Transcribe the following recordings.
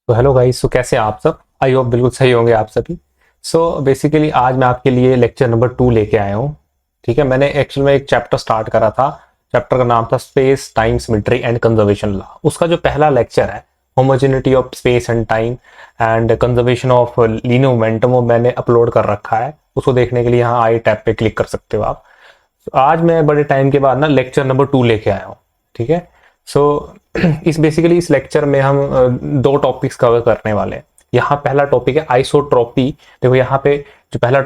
तो hello guys, तो कैसे हैं आप सब। आई होप बिल्कुल सही होंगे आप सभी। सो बेसिकली आज मैं आपके लिए लेक्चर नंबर 2 लेके आया हूँ। ठीक है, मैंने एक्चुअल में एक चैप्टर स्टार्ट करा था। चैप्टर का नाम था space time symmetry and conservation law. उसका जो पहला लेक्चर है homogeneity of space and time and conservation of linear momentum, वो मैंने अपलोड कर रखा है। उसको देखने के लिए यहाँ आई टैब पे क्लिक कर सकते हो आप। आज मैं बड़े टाइम के बाद ना लेक्चर नंबर 2 लेके आया हूँ। ठीक है। सो इस लेक्चर में हम दो टॉपिक्स कवर करने वाले हैं। यहाँ पहला टॉपिक है आइसोट्रॉपी। देखो यहाँ पे जो पहला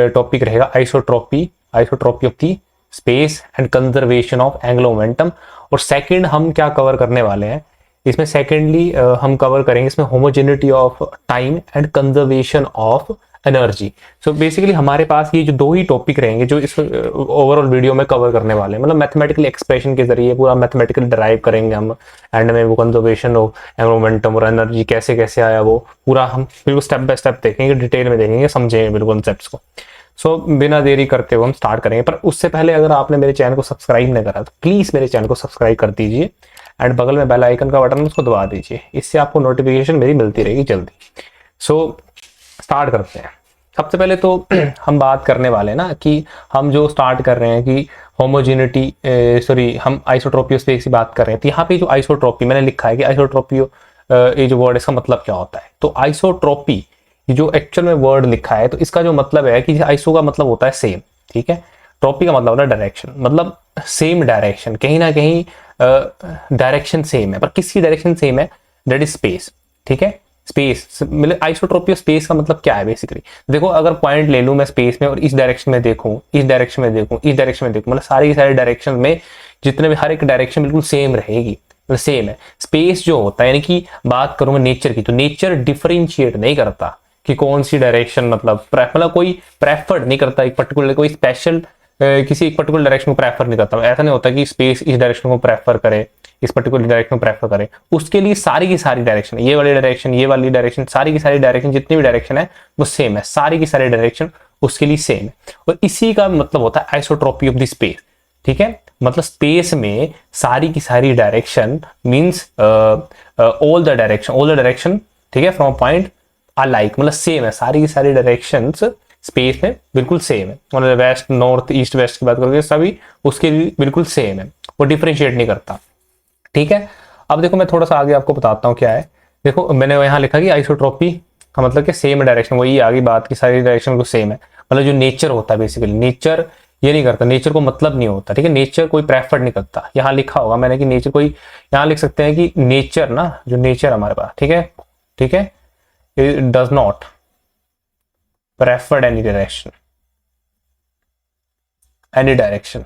टॉपिक रहेगा isotropy, isotropy of the space and conservation of angular momentum. और सेकंड हम क्या कवर करने वाले हैं इसमें, सेकेंडली हम कवर करेंगे इसमें homogeneity of time and conservation of energy. So basically हमारे पास ये जो दो ही टॉपिक रहेंगे जो इस ओवरऑल वीडियो में कवर करने वाले हैं। मतलब मैथमेटिकल एक्सप्रेशन के जरिए पूरा मैथमेटिकल ड्राइव करेंगे हम। एंड में वो कंजर्वेशन हो मोमेंटम और एनर्जी कैसे कैसे आया वो पूरा हम बिल्कुल स्टेप बाय स्टेप देखेंगे, डिटेल में देखेंगे, समझेंगे बिल्कुल कॉन्सेप्ट्स को। सो बिना देरी करते हुए हम स्टार्ट करेंगे। पर उससे पहले अगर आपने मेरे चैनल को सब्सक्राइब नहीं करा तो प्लीज मेरे चैनल को सब्सक्राइब कर दीजिए एंड बगल में बेल आइकन का बटन उसको दबा दीजिए। इससे आपको नोटिफिकेशन मेरी मिलती रहेगी जल्दी। सो स्टार्ट करते हैं। सबसे पहले तो हम बात करने वाले हैं ना कि हम जो स्टार्ट कर रहे हैं कि होमोजेनिटी हम आइसोट्रॉपी ऑफ स्पेस की बात कर रहे हैं। तो यहाँ पे जो आइसोट्रॉपी मैंने लिखा है कि आइसोट्रॉपी ये जो वर्ड इसका मतलब क्या होता है। तो आइसोट्रॉपी जो एक्चुअल में वर्ड लिखा है तो इसका जो मतलब है कि आइसो का मतलब होता है सेम। ठीक है। ट्रॉपी का मतलब होता है डायरेक्शन, मतलब सेम डायरेक्शन, कहीं ना कहीं डायरेक्शन सेम है। पर किसकी डायरेक्शन सेम है? That is space. ठीक है। स्पेस मतलब आइसोट्रॉपी ऑफ स्पेस का मतलब क्या है बेसिकली। देखो अगर पॉइंट ले लूं मैं स्पेस में और इस डायरेक्शन में देखूं, इस डायरेक्शन में देखूं, इस डायरेक्शन में देखूं, मतलब सारी डायरेक्शन में जितने भी हर एक डायरेक्शन बिल्कुल सेम रहेगी, मतलब सेम है। स्पेस जो होता है यानी कि बात करूंगा नेचर की, तो नेचर डिफरेंशिएट नहीं करता कि कौन सी डायरेक्शन, मतलब कोई प्रेफर नहीं करता एक पर्टिकुलर, कोई स्पेशल किसी एक पर्टिकुलर डायरेक्शन को प्रेफर नहीं करता। ऐसा नहीं होता कि स्पेस इस डायरेक्शन को प्रेफर करे, इस पर्टिकुलर डायरेक्शन को प्रेफर करे। उसके लिए सारी की सारी डायरेक्शन, ये वाली डायरेक्शन, ये वाली डायरेक्शन, सारी की सारी डायरेक्शन, जितनी भी डायरेक्शन है वो सेम है, सारी की सारी डायरेक्शन उसके लिए सेम है। और इसी का मतलब होता है आइसोट्रॉपी ऑफ द स्पेस। ठीक है। मतलब स्पेस में सारी की सारी direction means all the direction, ठीक है, फ्रॉम पॉइंट आर लाइक, मतलब सेम है, सारी की सारी डायरेक्शंस स्पेस में बिल्कुल सेम है। मतलब वेस्ट, नॉर्थ, ईस्ट, वेस्ट की बात करोगे सभी उसके लिए बिल्कुल सेम है, वो डिफरेंशिएट नहीं करता। ठीक है। अब देखो मैं थोड़ा सा आगे आपको बताता हूँ क्या है। देखो मैंने यहाँ लिखा कि आइसोट्रॉपी का मतलब कि सेम डायरेक्शन, वही आगे बात की सारी डायरेक्शन को सेम है। मतलब जो नेचर होता है बेसिकली, नेचर ये नहीं करता, नेचर को मतलब नहीं होता। ठीक है। नेचर कोई प्रेफर नहीं करता। यहाँ लिखा होगा मैंने कि नेचर कोई, यहाँ लिख सकते हैं कि नेचर ना, जो नेचर हमारे पास, ठीक है, ठीक है, it does not preferred any direction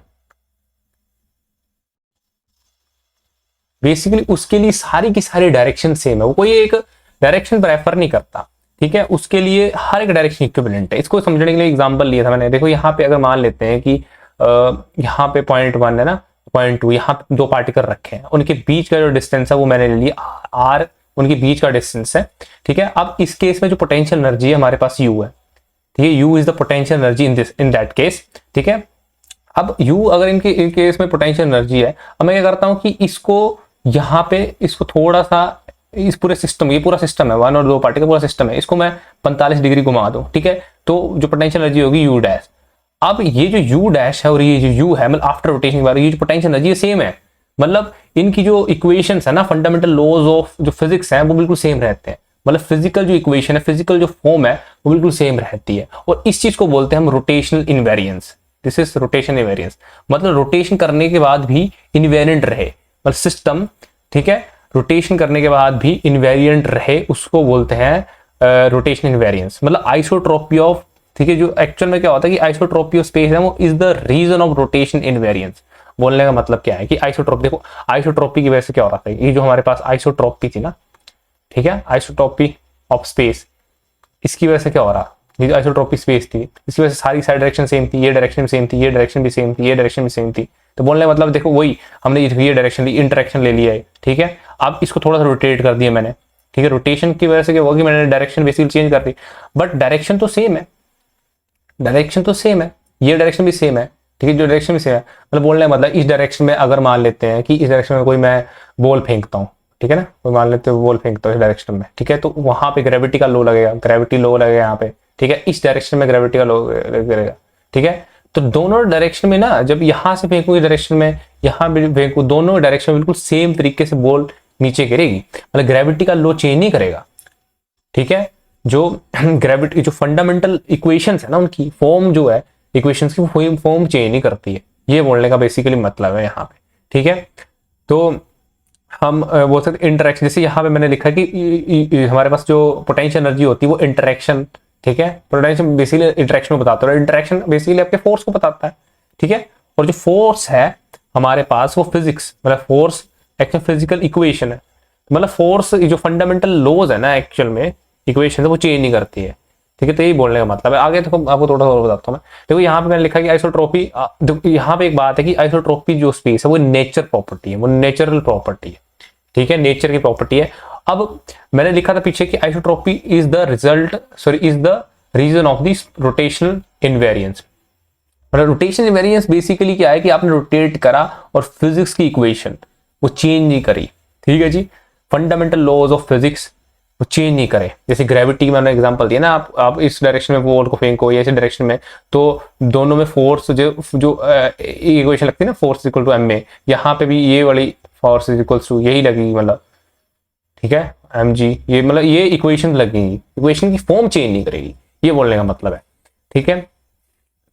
basically उसके लिए सारी की सारी डायरेक्शन सेम है, वो कोई एक डायरेक्शन प्रेफर नहीं करता। ठीक है। उसके लिए हर एक डायरेक्शन इक्विवेलेंट है। इसको समझने के लिए एग्जांपल लिया था मैंने। देखो यहाँ पे अगर मान लेते हैं कि यहाँ पे पॉइंट 1 है ना, पॉइंट 2, यहाँ पे दो पार्टिकल रखे हैं, उनके बीच का जो डिस्टेंस है वो मैंने ले लिया आर, उनके बीच का डिस्टेंस है। ठीक है। अब इस केस में जो पोटेंशियल एनर्जी है हमारे पास यू है। ठीक है। You is the potential energy in that case. ठीक है। अब यू अगर इनके केस में पोटेंशियल एनर्जी है, अब मैं क्या करता हूं कि इसको यहाँ पे इसको थोड़ा सा, इस पूरे सिस्टम, ये पूरा सिस्टम है, 1 और 2 पार्टिकल पूरा सिस्टम है, इसको मैं 45 डिग्री घुमा दूं। ठीक है। तो जो पोटेंशियल एनर्जी होगी यू डैश। अब ये जो यू डैश है और ये जो यू है, मतलब आफ्टर रोटेशन के बाद ये जो पोटेंशियल एनर्जी सेम है। मतलब इनकी जो इक्वेशंस है ना, फंडामेंटल लॉज ऑफ जो फिजिक्स है वो बिल्कुल सेम रहते हैं। मतलब फिजिकल जो इक्वेशन है, फिजिकल जो फॉर्म है वो बिल्कुल सेम रहती है। और इस चीज को बोलते हैं हम rotational invariance. This is rotation invariance. मतलब रोटेशन करने के बाद भी इनवेरिएंट रहे, मतलब सिस्टम, ठीक है, रोटेशन करने के बाद भी इनवेरिएंट रहे, उसको बोलते हैं रोटेशन इनवेरिएंस। मतलब आइसोट्रॉपी ऑफ, ठीक है, जो एक्चुअल में क्या होता है कि आइसोट्रॉपी ऑफ स्पेस है वो is the reason of rotation invariance. बोलने का मतलब क्या है कि आइसोट्रॉपी, देखो आइसोट्रॉपी की वजह से क्या हो रहा था, ये जो हमारे पास आइसोट्रॉपी थी ना, ठीक है, आइसोट्रॉपी ऑफ स्पेस, इसकी वजह से क्या हो रहा, ये जो आइसोट्रॉपी स्पेस थी इसकी वजह से सारी साइड डायरेक्शन सेम थी, ये डायरेक्शन भी सेम थी, ये डायरेक्शन भी सेम थी, ये डायरेक्शन भी सेम थी। तो बोलने का मतलब देखो वही हमने ये डायरेक्शन ली, इंटरेक्शन ले लिया है। ठीक है। अब इसको थोड़ा सा रोटेट कर दिया मैंने। ठीक है। रोटेशन की वजह से क्या हुआ कि मैंने डायरेक्शन बेसिकली चेंज कर दी, बट डायरेक्शन तो सेम है, डायरेक्शन तो सेम है, ये डायरेक्शन भी सेम है। ठीक है। जो डायरेक्शन भी सेम है, मतलब बोलने का मतलब इस डायरेक्शन में अगर मान लेते हैं कि इस डायरेक्शन में कोई मैं बॉल फेंकता हूँ, ठीक है ना, कोई मान लेते हो बॉल फेंकते हो इस डायरेक्शन में, ठीक है, तो वहां पे ग्रेविटी का लो लगेगा, ग्रेविटी लो लगेगा यहाँ पे, ठीक है, इस डायरेक्शन में ग्रेविटी का लो लगेगा, ठीक है। तो दोनों डायरेक्शन में ना, जब यहां से फेंकू इस डायरेक्शन में, यहाँ भी फेंकू, दोनों डायरेक्शन में बिल्कुल सेम तरीके से बॉल नीचे गिरेगी, मतलब ग्रेविटी का लो चेंज नहीं करेगा, ठीक है। जो ग्रेविटी, जो फंडामेंटल इक्वेशंस है ना, उनकी फॉर्म जो है, इक्वेशंस की फॉर्म चेंज नहीं करती है, ये बोलने का बेसिकली मतलब है यहाँ पे, ठीक है। तो हम बोल सकते इंटरेक्शन, जैसे यहाँ पे मैंने लिखा कि हमारे पास जो पोटेंशियल एनर्जी होती है वो इंटरेक्शन, ठीक है, पोटेंशियल बेसिकली इंटरेक्शन को बताता है, इंटरेक्शन बेसिकली आपके फोर्स को बताता है, ठीक है। और जो फोर्स है हमारे पास वो फिजिक्स, मतलब फोर्स एक्चुअल फिजिकल इक्वेशन है, मतलब फोर्स जो फंडामेंटल लॉज है ना एक्चुअल में इक्वेशन है वो चेंज नहीं करती है, ठीक है। तो यही बोलने का मतलब है। आगे तो आपको थोड़ा और बताता हूँ मैं। देखो यहाँ पे मैंने लिखा कि आइसोट्रोपी, यहाँ पे एक बात है कि आइसोट्रोपी जो स्पेस है वो नेचर प्रॉपर्टी है, वो नेचुरल प्रॉपर्टी है, ठीक है, नेचर की प्रॉपर्टी है। अब मैंने लिखा था पीछे कि isotropy is the result, sorry, is the reason of this rotational invariance. मतलब रोटेशन इनवेरियंस बेसिकली क्या है कि आपने रोटेट करा और फिजिक्स की इक्वेशन वो चेंज नहीं करी, ठीक है जी, फंडामेंटल लॉज ऑफ फिजिक्स वो चेंज नहीं करे। जैसे ग्रेविटी मैंने एग्जांपल दिया ना, आप इस डायरेक्शन में बॉल को फेंको या इस डायरेक्शन में, तो दोनों में फोर्स जो इक्वेशन लगती है ना, force equal to m a, यहाँ पे भी ये वाली फोर्स इज इक्वल टू यही लगेगी, मतलब ठीक है, एम जी, ये मतलब ये इक्वेशन लगेंगी, इक्वेशन की फॉर्म चेंज नहीं करेगी, ये बोलने का मतलब है, ठीक है।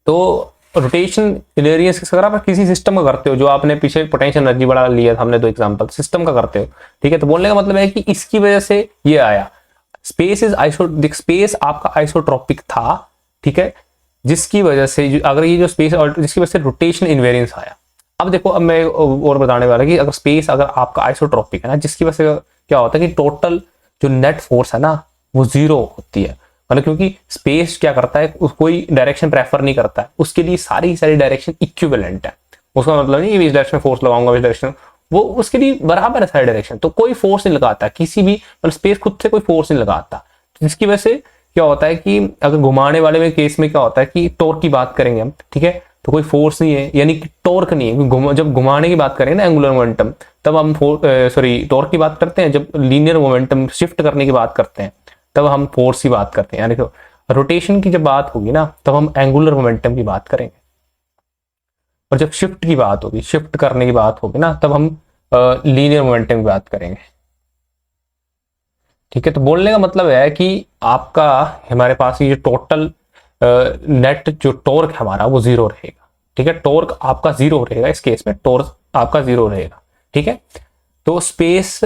तो रोटेशन इनवेरियंस अगर आप किसी सिस्टम का करते हो, जो आपने पीछे पोटेंशियल एनर्जी बड़ा लिया था हमने, दो एग्जांपल सिस्टम का करते हो, ठीक है, तो बोलने का मतलब है कि इसकी वजह से ये आया, स्पेस इज स्पेस आपका आइसोट्रोपिक था, ठीक है, जिसकी वजह से अगर ये जो स्पेस जिसकी वजह से रोटेशन इनवेरियंस आया। अब देखो, अब मैं और बताने वाला कि अगर स्पेस अगर आपका आइसोट्रोपिक है ना, जिसकी वजह से क्या होता है कि टोटल जो नेट फोर्स है ना वो जीरो होती है, मतलब क्योंकि स्पेस क्या करता है, कोई डायरेक्शन प्रेफर नहीं करता है, उसके लिए सारी सारी डायरेक्शन इक्विवेलेंट है, उसका मतलब नहीं इस डायरेक्शन में फोर्स लगाऊंगा, इस डायरेक्शन वो उसके लिए बराबर है सारी डायरेक्शन, तो कोई फोर्स नहीं लगाता किसी भी, मतलब स्पेस खुद से कोई फोर्स नहीं लगाता, जिसकी वजह से क्या होता है कि अगर घुमाने वाले में केस में क्या होता है कि टॉर्क की बात करेंगे हम, ठीक है, तो कोई फोर्स नहीं है, यानी कि टॉर्क नहीं है, जब घुमाने की बात करेंगे ना एंगुलर मोमेंटम, तब हम टॉर्क की बात करते हैं, जब लीनियर मोमेंटम शिफ्ट करने की बात करते हैं तब हम फोर्स की बात करते हैं, यानी कि रोटेशन की जब बात होगी ना तब हम एंगुलर मोमेंटम की बात करेंगे, और जब शिफ्ट की बात होगी, शिफ्ट करने की बात होगी ना, तब हम लीनियर मोमेंटम की बात करेंगे, ठीक है। तो बोलने का मतलब है कि आपका हमारे पास ये टोटल नेट जो टॉर्क है हमारा वो जीरो रहेगा, ठीक है, टॉर्क आपका जीरो रहेगा, इस केस में टॉर्क आपका जीरो रहेगा, ठीक है। तो स्पेस,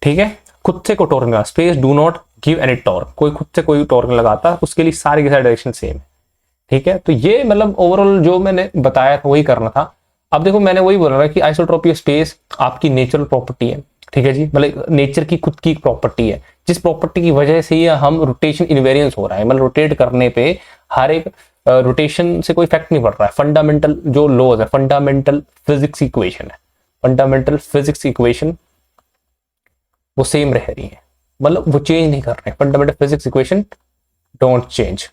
ठीक है, खुद से कोई टॉर्क नहीं लगा, space do not give any torque, कोई खुद से कोई टॉर्क नहीं लगाता, उसके लिए सारी की सारी डायरेक्शन सेम है, ठीक है। तो ये मतलब ओवरऑल जो मैंने बताया था वही करना था। अब देखो मैंने वही बोल रहा कि आइसोट्रोपी ऑफ स्पेस आपकी नेचुरल प्रॉपर्टी है, ठीक है जी, मतलब नेचर की खुद की प्रॉपर्टी है, जिस प्रॉपर्टी की वजह से ये हम रोटेशन इनवेरियंस हो रहा है, मतलब रोटेट करने पे हर एक रोटेशन से कोई इफेक्ट नहीं पड़ रहा है, फंडामेंटल जो लॉज है, फंडामेंटल फिजिक्स इक्वेशन है, फंडामेंटल फिजिक्स इक्वेशन वो सेम रह रही है, मतलब वो चेंज नहीं कर रहे हैं, fundamental physics equation don't change,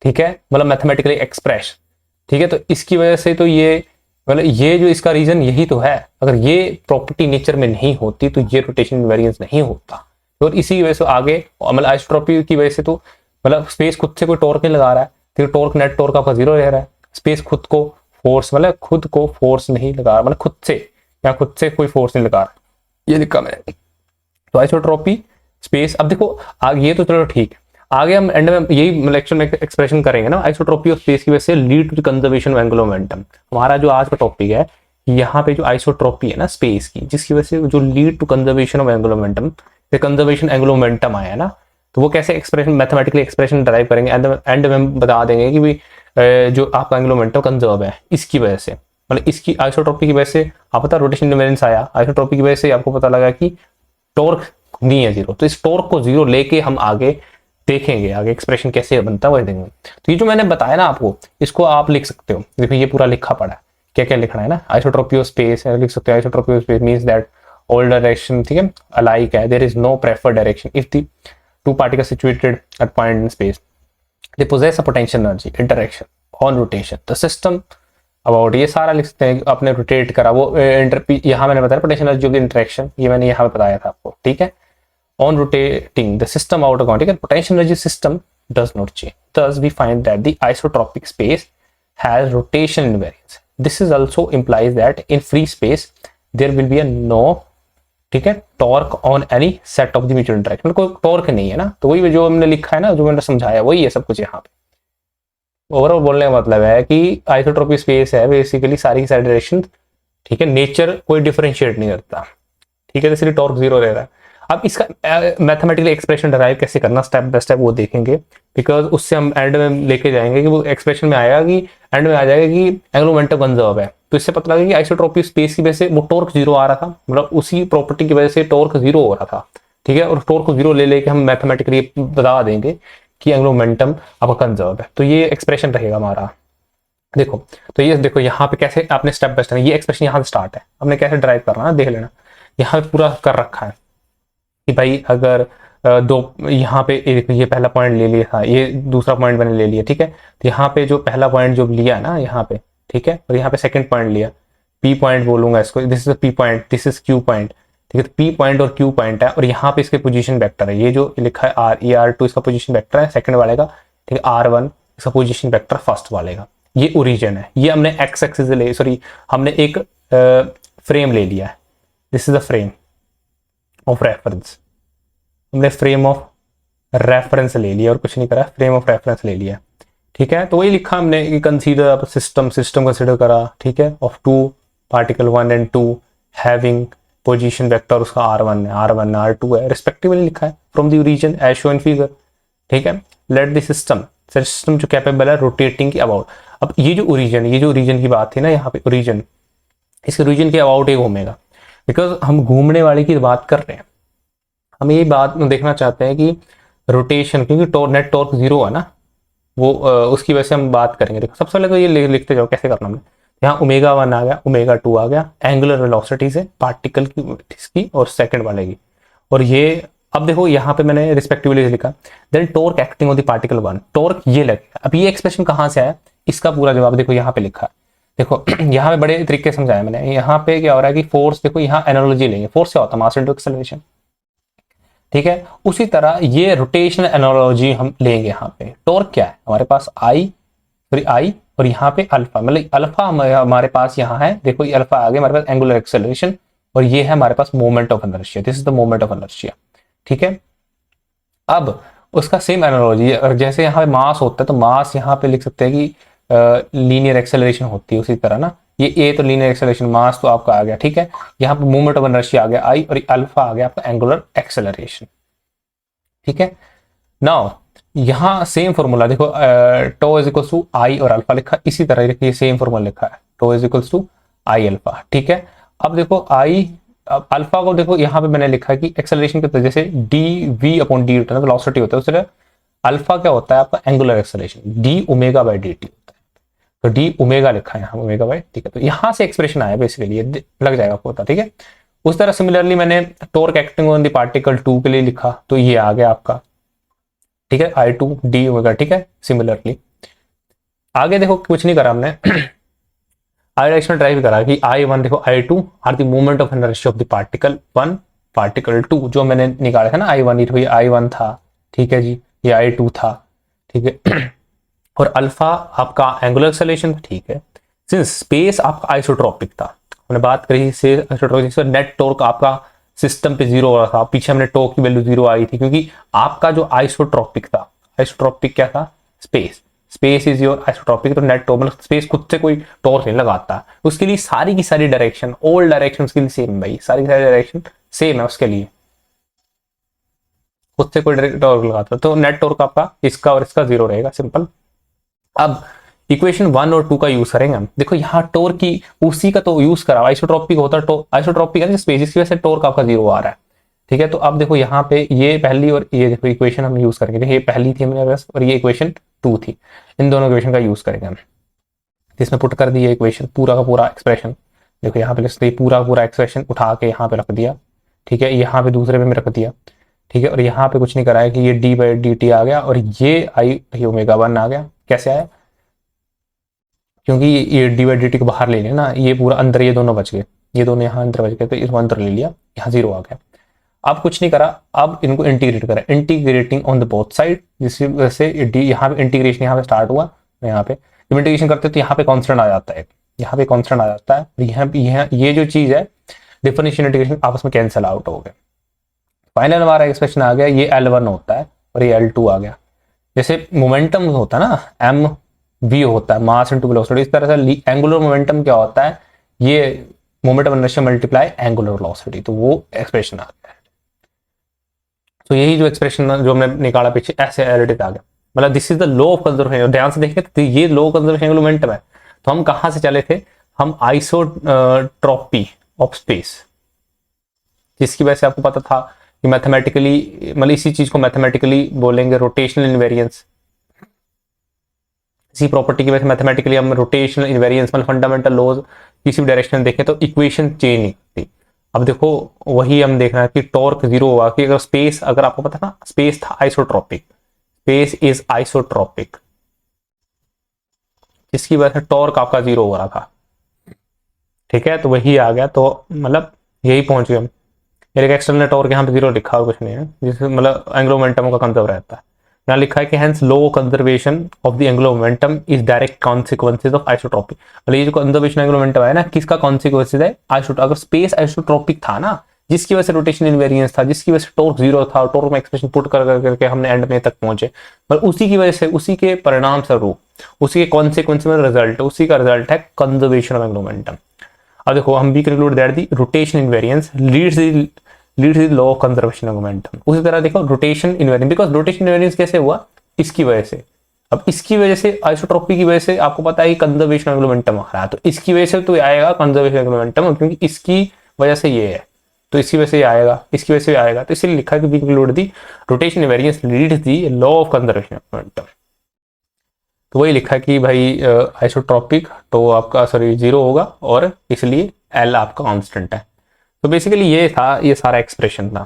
ठीक है, मतलब मैथमेटिकली एक्सप्रेस, ठीक है। तो इसकी वजह से तो ये मतलब ये जो इसका रीजन यही तो है, अगर ये प्रॉपर्टी नेचर में नहीं होती तो ये रोटेशन इनवेरियंस नहीं होता, और इसी वजह से आगे मतलब आइसोट्रोपी की वजह से तो मतलब स्पेस खुद से कोई टॉर्क नहीं लगा रहा है, फिर टॉर्क नेट टॉर्क आपका जीरो रह रहा है, स्पेस खुद को फोर्स मतलब खुद को फोर्स नहीं लगा रहा, मतलब खुद से या खुद से कोई फोर्स नहीं लगा रहा, ये लिखा मैंने। तो आइसोट्रोपी स्पेस, अब देखो आगे ये तो चलो ठीक है, आगे हम एंड में यही लेक्चर में एक्सप्रेशन करेंगे ना, आइसोट्रोपी ऑफ स्पेस की वजह से lead to conservation of angular momentum. हमारा जो आज का टॉपिक है यहाँ पे जो आइसोट्रोपी है ना स्पेस की, जिसकी वजह से जो lead to conservation of angular momentum, conservation angular momentum आया है ना, तो वो कैसे एक्सप्रेशन मैथमेटिकली एक्सप्रेशन ड्राइव करेंगे, एंड में हम बता देंगे कि भाई जो आपका एंगुलर मोमेंटम कंजर्व है इसकी वजह से, मतलब इसकी आइसोट्रोपी की वजह से आप पता रोटेशन इनवेरियंस आया, आइसोट्रोपी की वजह से आपको पता लगा कि टॉर्क नहीं है जीरो, तो इस टॉर्क को जीरो लेके हम आगे देखेंगे, आगे एक्सप्रेशन कैसे बनता है वो देखेंगे। तो ये जो मैंने बताया ना आपको, इसको आप लिख सकते हो, देखो ये पूरा लिखा पड़ा है, क्या क्या लिखना है ना, आइसोट्रोपी ऑफ स्पेस लिख सकते हो, isotropy of space means that all direction, ठीक है, अलाइक है, there is no preferred direction if the two particles situated at point in space they possess a potential energy interaction on rotation the system about ये सारा लिख सकते हैं, आपने rotate करा वो यहाँ मैंने बताया potential energy of the interaction, ये मैंने यहाँ पे बताया था आपको, ठीक है। On rotating the system out of, ठीक है, potential energy system does not change, thus we find that the isotropic space has rotation invariance. This is also implies that in free space there will be a no, ठीक है, torque on any set of the mutual interaction, कोई torque नहीं है ना, तो वही जो हमने लिखा है ना, जो मैंने समझाया वही है सब कुछ यहाँ पे। ओवरऑल बोलने का मतलब है कि आइसोट्रोपिक स्पेस है बेसिकली सारी की सारी डायरेक्शन, ठीक है, नेचर कोई डिफरेंशिएट नहीं करता, ठीक है, इसलिए टॉर्क जीरो रह रहा है। अब इसका मैथमेटिकल एक्सप्रेशन डराइव कैसे करना स्टेप बाय स्टेप वो देखेंगे, बिकॉज उससे हम एंड में लेके जाएंगे कि वो एक्सप्रेशन में आएगा कि एंड में आ जाएगा कि एंगुलर मोमेंटम कंजर्व है, तो इससे पता लगेगा कि आइसोट्रोपिक स्पेस की वजह से वो टॉर्क जीरो आ रहा था, मतलब उसी प्रॉपर्टी की वजह से टॉर्क जीरो हो रहा था, ठीक है, और टॉर्क को जीरो ले लेके हम मैथमेटिकली बता देंगे कि एंगुलर मोमेंटम आपका कंजर्व है, तो ये एक्सप्रेशन रहेगा हमारा। देखो तो ये देखो यहाँ पे कैसे आपने स्टेप बाय स्टेप, ये एक्सप्रेशन यहाँ से स्टार्ट है, हमने कैसे ड्राइव करना है देख लेना, यहाँ पे पूरा कर रखा है कि भाई अगर दो यहाँ पे ये पहला पॉइंट ले लिया था, ये दूसरा पॉइंट मैंने ले लिया, ठीक है, तो यहाँ पे जो पहला पॉइंट जो लिया ना यहाँ पे, ठीक है, और यहाँ पे सेकंड पॉइंट लिया, पी पॉइंट बोलूंगा इसको, this is P point, this is Q point, ठीक है, तो पी पॉइंट और क्यू पॉइंट है, और यहाँ पे इसके पोजीशन वेक्टर है, ये जो लिखा है आर ई आर टू इसका पोजीशन वेक्टर है सेकंड वाले का, ठीक है, आर वन इसका पोजीशन वेक्टर फर्स्ट वाले का, ये ओरिजिन है, ये हमने एक्स एक्सिस ले, सॉरी हमने एक फ्रेम ले लिया है, this is the frame of reference, हमने फ्रेम ऑफ रेफरेंस ले लिया और कुछ नहीं करा, फ्रेम ऑफ रेफरेंस ले लिया, ठीक है, तो वही लिखा हमने कि कंसीडर सिस्टम कंसीडर करा, ठीक है, of two particle 1 and 2 having position vector उसका r1 है, r1 r2 है रिस्पेक्टिवली लिखा है from the origin as shown figure, ठीक है। लेट द सिस्टम जो कैपेबल है रोटेटिंग की अबाउट, अब ये जो ओरिजिन की बात थी ना यहाँ पे, ओरिजिन, इसके ओरिजिन के अबाउट एक घूमेगा, बिकॉज हम घूमने वाले की बात कर रहे हैं, हम ये बात देखना चाहते हैं कि रोटेशन, क्योंकि नेट टॉर्क जीरो है ना, वो उसकी वजह से हम बात करेंगे। देखो सबसे पहले तो ये लिखते जाओ कैसे करना हमने, यहाँ ओमेगा 1 आ गया, ओमेगा 2 आ गया, एंगुलर वेलोसिटी से पार्टिकल की इसकी और सेकंड वाले की, और ये अब देखो यहाँ पे मैंने रिस्पेक्टिवली लिखा, then torque acting on the particle 1, torque ये लगेगा। अब ये एक्सप्रेशन कहाँ से आया, इसका पूरा जवाब देखो यहाँ पे लिखा है, देखो यहाँ पे बड़े तरीके से समझाया मैंने, यहाँ पे क्या हो रहा है कि फोर्स, देखो यहाँ एनालॉजी लेंगे, फोर्स क्या होता है, मास इनटू एक्सेलरेशन, ठीक है, उसी तरह ये रोटेशनल एनालॉजी हम लेंगे, यहाँ पे टॉर्क क्या है हमारे पास आई और यहाँ पे अल्फा, मतलब अल्फा हमारे पास यहाँ है, देखो ये अल्फा आ गया हमारे पास एंगुलर एक्सेलरेशन, और ये है हमारे पास moment of inertia, this is the moment of inertia, ठीक है। अब उसका सेम एनालॉजी, जैसे यहाँ पे मास होता है तो मास यहाँ पे लिख सकते हैं कि लीनियर एक्सेलरेशन होती है, उसी तरह ना ये ए तो लीनियर एक्सेलरेशन, मास तो आपका आ गया, ठीक है, यहाँ पे मोमेंट ऑफ इनर्शिया आ गया आई, और अल्फा आ गया आपका एंगुलर एक्सेलरेशन, ठीक है। नाउ यहाँ सेम फॉर्मूला देखो, टो इज इक्वल्स टू आई और अल्फा लिखा, इसी तरह देखिए सेम फॉर्मूला लिखा है, tau is equals to I alpha, ठीक है। अब देखो आई अल्फा को देखो यहाँ पे मैंने लिखा है कि एक्सेलरेशन के जैसे डी वी अपॉन डी होता है, वेलोसिटी होता है, उस तरह अल्फा क्या होता है आपका angular acceleration, D omega by D T होता है, तो डी ओमेगा लिखा है यहाँ ओमेगा बाई, ठीक है, तो यहाँ से एक्सप्रेशन आया बेसिकली, ये लग जाएगा आपको पता, ठीक है। उस तरह सिमिलरली मैंने torque acting on the particle 2 के लिए लिखा, तो ये आ गया आपका, ठीक है, आई टू डी ओमेगा, ठीक है। सिमिलरली आगे देखो कुछ नहीं करा हमने आई डायरेक्शन ड्राइव करा कि I1 देखो I2 are the movement of inertia of the particle 1 particle 2, जो मैंने निकाला था ना I1, ये I1 था, ठीक है जी, ये I2 था, ठीक है, और अल्फा आपका एंगुलर एक्सेलरेशन, ठीक है। सिंस स्पेस आपका आइसोट्रोपिक था, हमने बात करी से आइसोट्रोपिक, नेट टॉर्क आपका सिस्टम पे जीरो हो रहा था, पीछे हमने टॉर्क की वैल्यू जीरो आई थी, क्योंकि आपका जो आइसोट्रोपिक था, आइसोट्रोपिक क्या था, स्पेस इज योर आइसोट्रोपिक, तो नेट टॉर्क मतलब स्पेस खुद से कोई टॉर्क नहीं लगाता, उसके लिए सारी की सारी डायरेक्शन, ऑल डायरेक्शन उसके लिए सेम, भाई सारी की सारी डायरेक्शन सेम है उसके लिए, खुद से कोई डायरेक्ट टॉर्क लगाता, तो नेट टॉर्क आपका इसका और इसका जीरो रहेगा, सिंपल। अब इक्वेशन 1 और 2 का यूज करेंगे हम, देखो यहाँ टॉर्क की उसी का तो यूज करा, आइसोट्रोपिक होता है, आइसोट्रोपिक है स्पेस, इसकी वजह से टॉर्क आपका जीरो आ रहा है, ठीक है। तो अब देखो यहाँ पे ये पहली और ये देखो इक्वेशन हम यूज करेंगे, देखिए ये पहली थी मेरे पास और ये इक्वेशन 2 थी, इन दोनों इक्वेशन का यूज करेंगे हम, जिसमें पुट कर दिया इक्वेशन पूरा का पूरा एक्सप्रेशन, देखो यहाँ पे लिख सकते पूरा एक्सप्रेशन उठा के यहाँ पे रख दिया, ठीक है, यहाँ पे दूसरे पे रख दिया, ठीक है, और यहाँ पे कुछ नहीं कराया कि ये डी बाई डी टी आ गया, और ये आई ओमेगा 1 आ गया, कैसे आया, क्योंकि ये डी बाई डी टी को बाहर ले लिया ना, ये पूरा अंदर, ये दोनों बच गए, ये दोनों यहाँ अंदर बच गए, तो इसको अंदर ले लिया, यहाँ 0 आ गया। अब कुछ नहीं करा, अब इनको इंटीग्रेट करा, integrating on the both side, जिसकी वजह से यहाँ पे इंटीग्रेशन यहाँ पे स्टार्ट हुआ, यहाँ पे जब इंटीग्रेशन करते हैं तो यहाँ पे कांस्टेंट आ जाता है, यहाँ पे कांस्टेंट आ जाता है, यहाँ ये जो चीज है डिफरेंशियल इंटीग्रेशन आपस में कैंसिल आउट हो गए। फाइनल हमारा एक्सप्रेशन आ गया, ये L1 होता है और ये L2 आ गया। जैसे मोमेंटम होता है ना, एम वी होता है मास इनटू वेलोसिटी, इस तरह से एंगुलर मोमेंटम क्या होता है, ये moment of inertia multiply angular velocity, तो वो एक्सप्रेशन आ गया। तो यही जो एक्सप्रेशन जो हमने निकाला पीछे, ऐसे एडिट आ गया, मतलब this is the law of conservation. ध्यान से देखें तो ये लॉ ऑफ कंजर्वेशन मोमेंटम है। तो हम कहां से चले थे, हम आइसोट्रॉपी ऑफ स्पेस, जिसकी वजह से आपको पता था कि मैथमेटिकली, मतलब इसी चीज को मैथमेटिकली बोलेंगे रोटेशनल इनवेरिएंस। इसी प्रॉपर्टी की वजह से मैथमेटिकली हम रोटेशनल इनवेरिएंस, मतलब फंडामेंटल लॉज किसी भी डायरेक्शन देखें तो इक्वेशन चेंज नहीं करती। अब देखो वही हम देख रहे हैं कि टॉर्क 0 हुआ, कि अगर स्पेस, अगर आपको पता ना स्पेस था आइसोट्रॉपिक, स्पेस इज आइसोट्रॉपिक, जिसकी वजह से टॉर्क आपका 0 हो रहा था। ठीक है, तो वही आ गया, तो मतलब यही पहुंच गए हम। एक्सटर्नल टॉर्क यहाँ पे 0 लिखा, और कुछ नहीं है, जिससे मतलब एंगुलर मोमेंटम का कंजर्व रहता है। यहाँ लिखा है कि hence low conservation of the angular momentum is direct consequences of isotropy. मतलब ये जो कंजर्वेशन एंगुलर मोमेंटम है ना, किसका कॉन्सिक्वेंसेज है, अगर स्पेस आइसोट्रॉपिक था ना, जिसकी वजह से रोटेशन इनवेरिएंस था, जिसकी वजह से टॉर्क 0 था, टॉर्क में एक्सप्रेशन पुट करके हमने एंड में तक पहुंचे, पर उसी की वजह से, उसी के परिणाम स्वरूप, उसी के कॉन्सिक्वेंस में रिजल्ट, उसी का रिजल्ट है कंजर्वेशन ऑफ एंगुलर मोमेंटम। अब देखो हम भी conclude that the rotation invariance leads the law of conservation of momentum. उसी तरह देखो rotation invariance, because rotation invariance कैसे हुआ, इसकी वजह से। अब इसकी वजह से आइसोट्रॉपी की वजह से आपको पता है कंजर्वेशन ऑफ मोमेंटम आ रहा है, तो इसकी वजह से तो आएगा कंजर्वेशन ऑफ मोमेंटम, क्योंकि इसकी वजह से ये है, तो इसकी वजह से आएगा, इसकी वजह से आएगा, तो इसलिए लिखा है कि we conclude the rotation invariance leads the law of conservation of momentum. तो वही लिखा है कि भाई आइसोट्रॉपिक तो आपका सॉरी 0 होगा, और इसलिए एल आपका कांस्टेंट है। तो बेसिकली ये था, ये सारा एक्सप्रेशन था।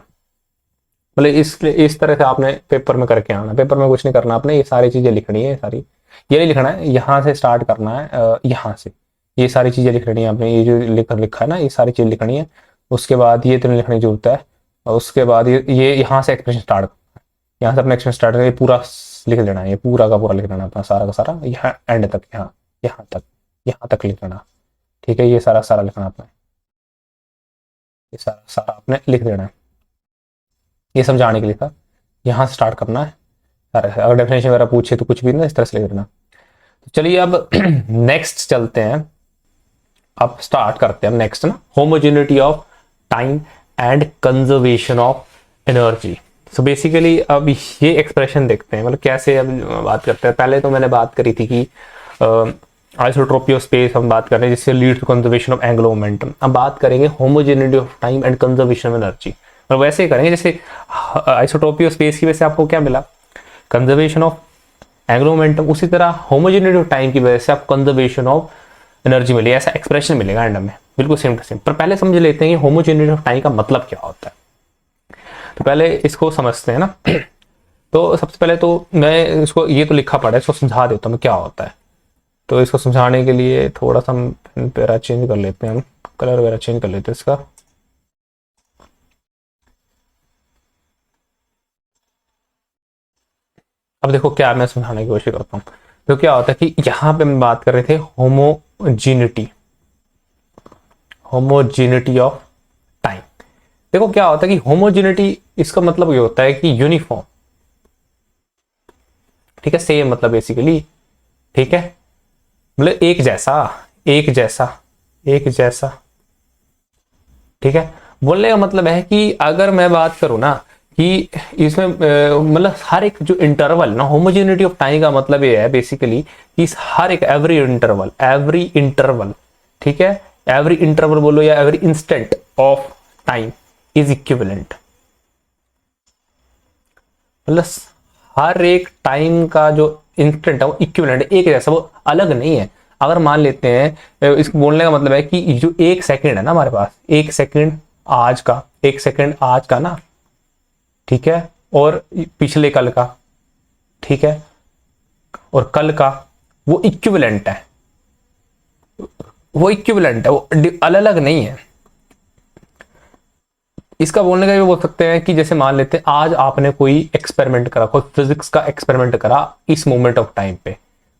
मतलब इस तरह से आपने पेपर में करके आना, पेपर में कुछ नहीं करना आपने, ये सारी चीजें लिखनी है, सारी ये नहीं लिखना है, यहाँ से स्टार्ट करना है, यहाँ से ये सारी चीजें लिखनी है आपने, ये जो लिखा है ना, ये सारी चीज लिखनी है। उसके बाद ये तो नहीं लिखने की जरूरत है, और उसके बाद ये यहाँ से एक्सप्रेशन स्टार्ट करना है, यहाँ से अपना एक्सप्रेशन स्टार्ट करके पूरा लिख देना है, ये पूरा का पूरा लिख देना अपना सारा का सारा, यहाँ एंड तक, यहाँ तक लिख देना। ठीक है, ये सारा सारा लिखना आपने, ये सारा सारा आपने लिख देना है, ये समझाने के लिए था, यहाँ से स्टार्ट करना है सारा। अगर डेफिनेशन वगैरह पूछे तो कुछ भी ना, इस तरह से लिख देना। तो चलिए अब नेक्स्ट चलते हैं, अब स्टार्ट करते हैं नेक्स्ट ना, homogeneity of time and conservation of energy. So basically अब ये एक्सप्रेशन देखते हैं, मतलब कैसे अब बात करते हैं। पहले तो मैंने बात करी थी कि आइसोट्रॉपी ऑफ स्पेस हम बात कर रहे हैं, जिससे lead to conservation of angular momentum. अब बात करेंगे homogeneity of time and conservation of energy, और वैसे ही करेंगे जैसे आइसोट्रॉपी ऑफ स्पेस की वजह से आपको क्या मिला, कंजर्वेशन ऑफ एंगुलर मोमेंटम, उसी तरह होमोजेनिटी ऑफ टाइम की वजह से आपको कंजर्वेशन ऑफ एनर्जी मिली, ऐसा एक्सप्रेशन मिलेगा एंड में, बिल्कुल सेम टू सेम। पर पहले समझ लेते हैं कि होमोजेनिटी ऑफ टाइम का मतलब क्या होता है, तो पहले इसको समझते हैं ना। तो सबसे पहले तो मैं इसको, ये तो लिखा पड़ा है, इसको समझा देता हूँ क्या होता है। तो इसको समझाने के लिए थोड़ा सा हम पेरा चेंज कर लेते हैं, हम कलर वगैरह चेंज कर लेते हैं इसका। अब देखो क्या मैं समझाने की कोशिश करता हूँ। तो क्या होता है कि यहाँ पे हम बात कर रहे थे होमोजीनिटी ऑफ टाइम। देखो क्या होता है कि होमोजीनिटी, इसका मतलब ये होता है कि यूनिफॉर्म, ठीक है, सेम मतलब बेसिकली, ठीक है, मतलब एक जैसा, ठीक है। बोलने का मतलब है कि अगर मैं बात करूं ना कि इसमें मतलब हर एक जो इंटरवल ना, होमोजेनिटी ऑफ टाइम का मतलब ये है बेसिकली कि हर एक एवरी इंटरवल, ठीक है, एवरी इंटरवल बोलो या every instant of time is equivalent. मतलब हर एक टाइम का जो इंस्टेंट है वो इक्विवेलेंट, एक जैसा, वो अलग नहीं है। अगर मान लेते हैं, इसको बोलने का मतलब है कि जो एक सेकंड है ना हमारे पास, एक सेकंड आज का ना, ठीक है, और पिछले कल का, ठीक है, और कल का, वो इक्विवेलेंट है, वो इक्विवेलेंट है, वो अलग अलग नहीं है। इसका बोलने का भी बोल सकते हैं कि जैसे मान लेते हैं आज आपने कोई एक्सपेरिमेंट करा, कोई फिजिक्स का एक्सपेरिमेंट करा इस मोमेंट ऑफ टाइम पे।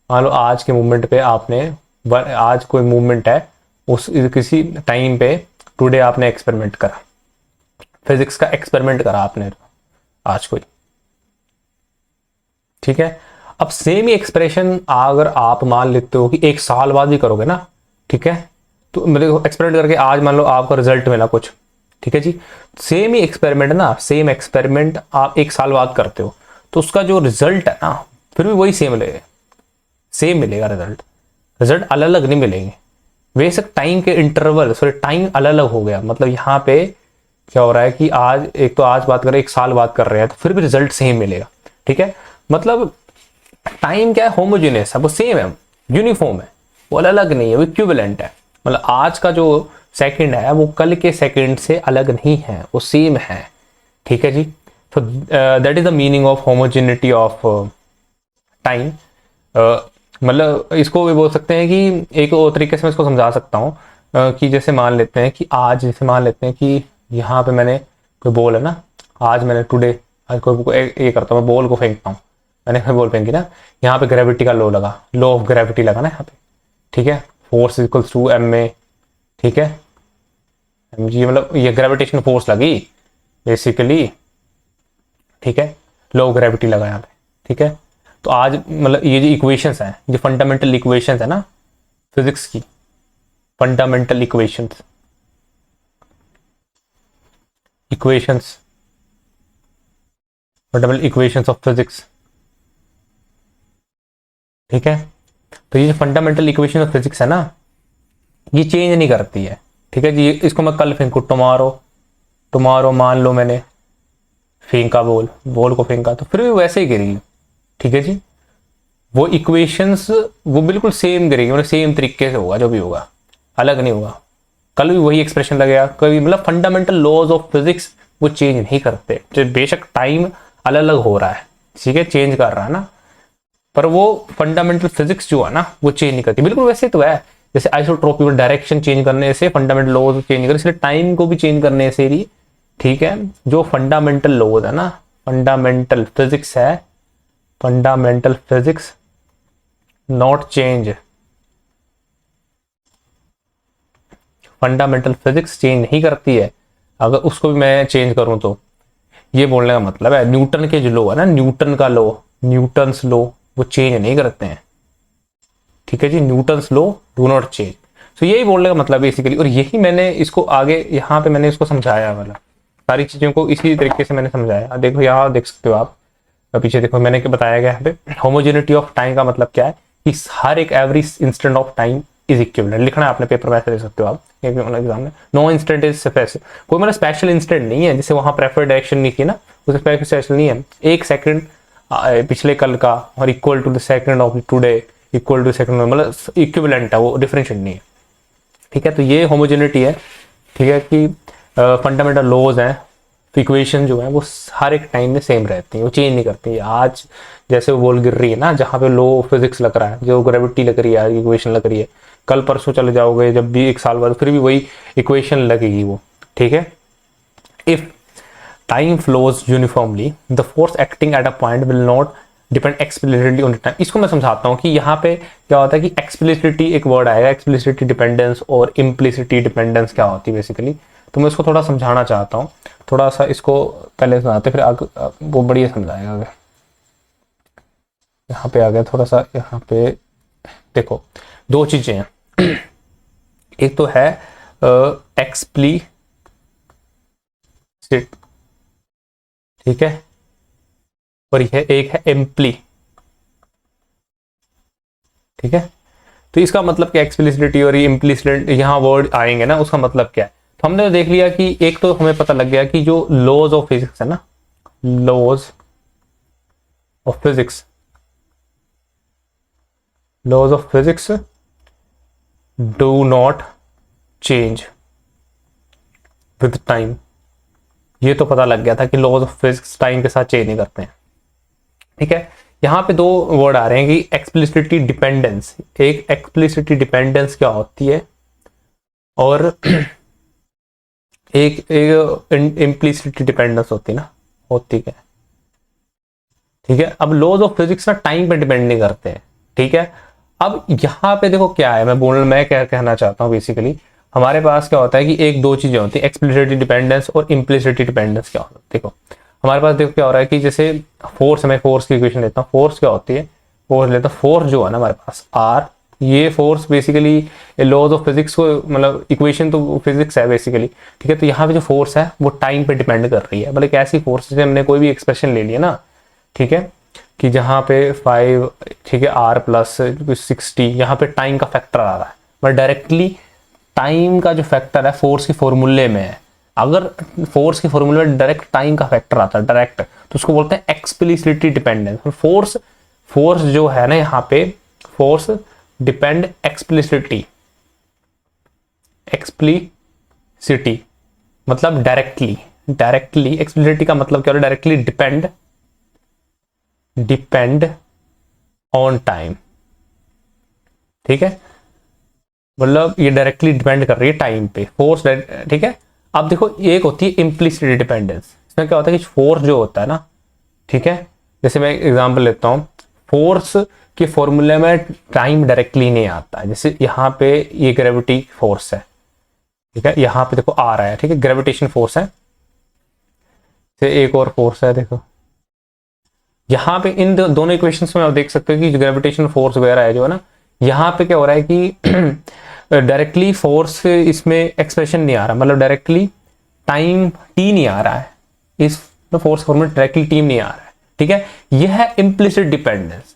मान लो आज के मोमेंट पे आपने, आज कोई मूवमेंट है उस किसी टाइम पे, टुडे आपने एक्सपेरिमेंट करा, फिजिक्स का एक्सपेरिमेंट करा आपने आज कोई, ठीक है। अब सेम ही एक्सप्रेशन अगर आप मान लेते हो कि एक साल बाद भी करोगे ना, ठीक है, तो मतलब एक्सपेरिमेंट करके आज मान लो आपका रिजल्ट मिला कुछ, ठीक है जी, सेम ही एक्सपेरिमेंट ना, सेम एक्सपेरिमेंट आप एक साल बाद करते हो तो उसका जो रिजल्ट है ना फिर भी वही सेम मिलेगा, सेम मिलेगा रिजल्ट, रिजल्ट अलग अलग नहीं मिलेंगे। वैसे टाइम के इंटरवल, सॉरी टाइम अलग अलग हो गया, मतलब यहाँ पे क्या हो रहा है कि आज एक तो आज बात कर रहे हैं, एक साल बात कर रहे हैं, तो फिर भी रिजल्ट सेम मिलेगा, ठीक है। मतलब टाइम क्या है, होमोजेनियस है, वो सेम है, यूनिफॉर्म है, वो अलग अलग नहीं है, वो इक्विवेलेंट है। मतलब आज का जो सेकंड है वो कल के सेकंड से अलग नहीं है, वो सेम है, ठीक है जी। तो that is the meaning of homogeneity of time. मतलब इसको भी बोल सकते हैं कि एक और तरीके से मैं इसको समझा सकता हूँ कि जैसे मान लेते हैं कि आज, जैसे मान लेते हैं कि यहाँ पे मैंने कोई बॉल है ना, आज मैंने टुडे आज कोई ये करता हूँ, मैं बॉल को फेंकता हूँ, मैंने बॉल फेंकी ना, यहाँ पे ग्रेविटी का लॉ लगा, लॉ ऑफ ग्रेविटी लगा ना यहाँ पे, ठीक है, force equals to m a, ठीक है, एम जी, मतलब ये ग्रेविटेशन फोर्स लगी बेसिकली, ठीक है, लो ग्रेविटी लगा यहाँ पे, ठीक है। तो आज मतलब ये जो इक्वेशंस हैं, जो फंडामेंटल इक्वेशंस है ना फिजिक्स की, fundamental equations, equations fundamental equations of physics, ठीक है। तो ये जो फंडामेंटल इक्वेशन ऑफ फिजिक्स है ना, ये चेंज नहीं करती है, ठीक है जी। इसको मैं कल फेंकू, टुमारो, टुमारो मान लो मैंने फेंका बॉल, बॉल को फेंका तो फिर भी वैसे ही गिरेगी, ठीक है जी। वो इक्वेशंस वो बिल्कुल सेम गिरेगी, मतलब सेम तरीके से होगा, जो भी होगा अलग नहीं होगा, कल भी वही एक्सप्रेशन लगेगा कभी, मतलब फंडामेंटल लॉज ऑफ फिजिक्स वो चेंज नहीं करते, जो बेशक टाइम अलग अलग हो रहा है, ठीक है, चेंज कर रहा है ना, पर वो फंडामेंटल फिजिक्स जो है ना वो चेंज नहीं करती, बिल्कुल वैसे तो है। जैसे आइसोट्रोपी में डायरेक्शन चेंज करने से फंडामेंटल लॉज चेंज कर, इसलिए टाइम को भी चेंज करने से ही, ठीक है, जो फंडामेंटल लॉज है ना, फंडामेंटल फिजिक्स है, fundamental physics not change, fundamental physics change नहीं करती है। अगर उसको भी मैं चेंज करूं तो ये बोलने का मतलब है न्यूटन के जो लॉ है ना, न्यूटन का लॉ, न्यूटन्स लॉ वो चेंज नहीं करते हैं, ठीक है जी, Newton's law do not change. तो यही बोलने का मतलब बेसिकली, और यही मैंने इसको आगे यहाँ पे मैंने इसको समझाया, वाला सारी चीजों को इसी तरीके से मैंने समझाया। देखो यहाँ देख सकते हो आप, पीछे देखो मैंने क्या बताया गया यहाँ पे, होमोजेनिटी ऑफ टाइम का मतलब क्या है कि हर एक every instant of time is equivalent, लिखना है आपने पेपर में, ऐसे देख सकते हो आप एग्जाम में, नो इंस्टेंट इज स्पेशल, कोई मतलब स्पेशल इंस्टेंट नहीं है, जैसे वहां प्रेफर्ड डायरेक्शन नहीं थी ना, उसे स्पेशल नहीं है, एक सेकंड पिछले कल का और equal to the second of today, equal to second, मतलब इक्विवेलेंट है, वो डिफरेंशिएट नहीं है, ठीक है। तो ये होमोजेनिटी है, ठीक है, कि फंडामेंटल लॉज हैं, इक्वेशन जो है वो हर एक टाइम में सेम रहती है, वो चेंज नहीं करती है। आज जैसे वो बॉल गिर रही है ना, जहाँ पे लो फिजिक्स लग रहा है, जो ग्रेविटी लग रही है, इक्वेशन लग रही है, कल परसों चले जाओगे जब भी एक साल बाद फिर भी वही इक्वेशन लगेगी वो, ठीक है। If time flows uniformly the force acting at a point will not depend explicitly on the time. इसको मैं समझाता हूँ कि यहाँ पे क्या होता है कि एक्सप्लिसिटी एक वर्ड आएगा, एक्सप्लिसिटी डिपेंडेंस और इम्प्लिसिटी डिपेंडेंस क्या होती है बेसिकली, तो मैं इसको थोड़ा समझाना चाहता हूँ, थोड़ा सा इसको पहले समझाते फिर आगे वो बढ़िया समझाएगा। आगे यहाँ पे आ गया थोड़ा सा, यहाँ पे देखो दो चीजें हैं, एक तो है एक्सप्लिसिट, ठीक है, और यह एक है इम्प्ली, ठीक है। तो इसका मतलब क्या, एक्सप्लिसिटी और इम्प्लिसिट यहाँ वर्ड आएंगे ना, उसका मतलब क्या है, तो हमने तो देख लिया कि एक तो हमें पता लग गया कि जो लॉज ऑफ फिजिक्स है ना, laws of physics, laws of physics do not change with time, ये तो पता लग गया था कि लॉज ऑफ फिजिक्स टाइम के साथ चेंज नहीं करते हैं, ठीक है। यहाँ पे दो वर्ड आ रहे हैं कि एक्सप्लिसिटी डिपेंडेंस। एक एक्सप्लिसिटी डिपेंडेंस क्या होती है और एक इम्प्लिसिटी डिपेंडेंस होती है ना, होती है। ठीक है, अब लॉज ऑफ फिजिक्स ना टाइम पे डिपेंड नहीं करते हैं। ठीक है, अब यहाँ पे देखो क्या है, मैं क्या कहना चाहता हूँ बेसिकली, हमारे पास क्या होता है कि एक दो चीजें होती है, एक्सप्लिसिटी डिपेंडेंस और इम्प्लिसिटी डिपेंडेंस। क्या होता है देखो, हमारे पास देखो क्या हो रहा है कि जैसे फोर्स, मैं फोर्स की इक्वेशन लेता हूँ। फोर्स क्या होती है, फोर्स लेता हूँ, फोर्स जो है ना हमारे पास आर, ये force basically laws of physics को, मतलब इक्वेशन तो फिजिक्स है बेसिकली। ठीक है, तो यहाँ पे जो फोर्स है वो टाइम पे डिपेंड कर रही है। मतलब एक ऐसी फोर्स जैसे हमने कोई भी एक्सप्रेशन ले लिया ना, ठीक है, कि जहाँ पे 5, ठीक है, आर प्लस 60, यहाँ पे टाइम का फैक्टर आ रहा है, बट डायरेक्टली टाइम का जो फैक्टर है फोर्स के फॉर्मूले में है। अगर फोर्स के फॉर्मूले में डायरेक्ट टाइम का फैक्टर आता है डायरेक्ट, तो उसको बोलते हैं एक्सप्लिसिटी डिपेंडेंस। फोर्स जो है ना यहाँ पे, फोर्स डिपेंड एक्सप्लिसिटी मतलब डायरेक्टली। एक्सप्लिसिटी का मतलब क्या होता है, डायरेक्टली डिपेंड ऑन टाइम। ठीक है, मतलब ये डायरेक्टली डिपेंड कर रही है टाइम पे फोर्स। ठीक है, अब देखो एक होती है इम्प्लिसिट डिपेंडेंस। इसमें क्या होता है कि फोर्स जो होता है ना, ठीक है, जैसे मैं एग्जांपल लेता हूं, फोर्स के फॉर्मूले में टाइम डायरेक्टली नहीं आता है। जैसे यहाँ पे ये ग्रेविटी फोर्स है, ठीक है, यहाँ पे देखो आ रहा है, ठीक है, ग्रेविटेशन फोर्स है। एक और फोर्स है देखो यहाँ पे, इन दोनों इक्वेशंस में आप देख सकते हो कि ग्रेविटेशन फोर्स वगैरह है जो है ना, यहाँ पे क्या हो रहा है कि डायरेक्टली फोर्स इसमें एक्सप्रेशन नहीं आ रहा, मतलब डायरेक्टली टाइम टी नहीं आ रहा है, इस फोर्स फॉर्म में डायरेक्टली टीम नहीं आ रहा है। ठीक है, यह है इम्प्लिसिट डिपेंडेंस।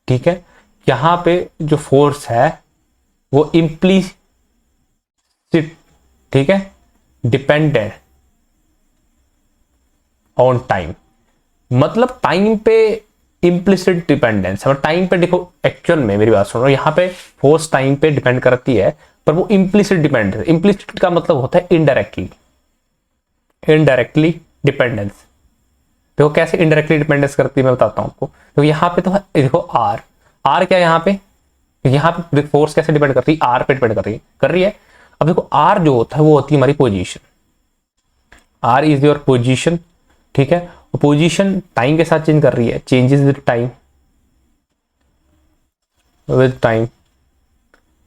ठीक है, यहाँ पे जो फोर्स है वो इम्प्लिसिट, ठीक है, डिपेंडेंट ऑन टाइम, मतलब टाइम पे इम्प्लिसिट डिपेंडेंस है। टाइम पे देखो, एक्चुअल में मेरी बात सुनो, यहाँ पे फोर्स टाइम पे डिपेंड करती है, पर वो इम्प्लिसिट डिपेंडेंस। इम्प्लिसिट का मतलब होता है इनडायरेक्टली डिपेंडेंस। देखो कैसे इनडायरेक्टली डिपेंडेंस करती है, मैं बताता हूँ आपको। तो यहाँ पे तो देखो आर क्या है यहाँ पे फोर्स कैसे डिपेंड करती है, आर पे डिपेंड कर रही है। अब देखो आर जो होता है वो होती है हमारी position. R is your position. ठीक है, पोजीशन टाइम के साथ चेंज कर रही है, चेंजेस विद टाइम।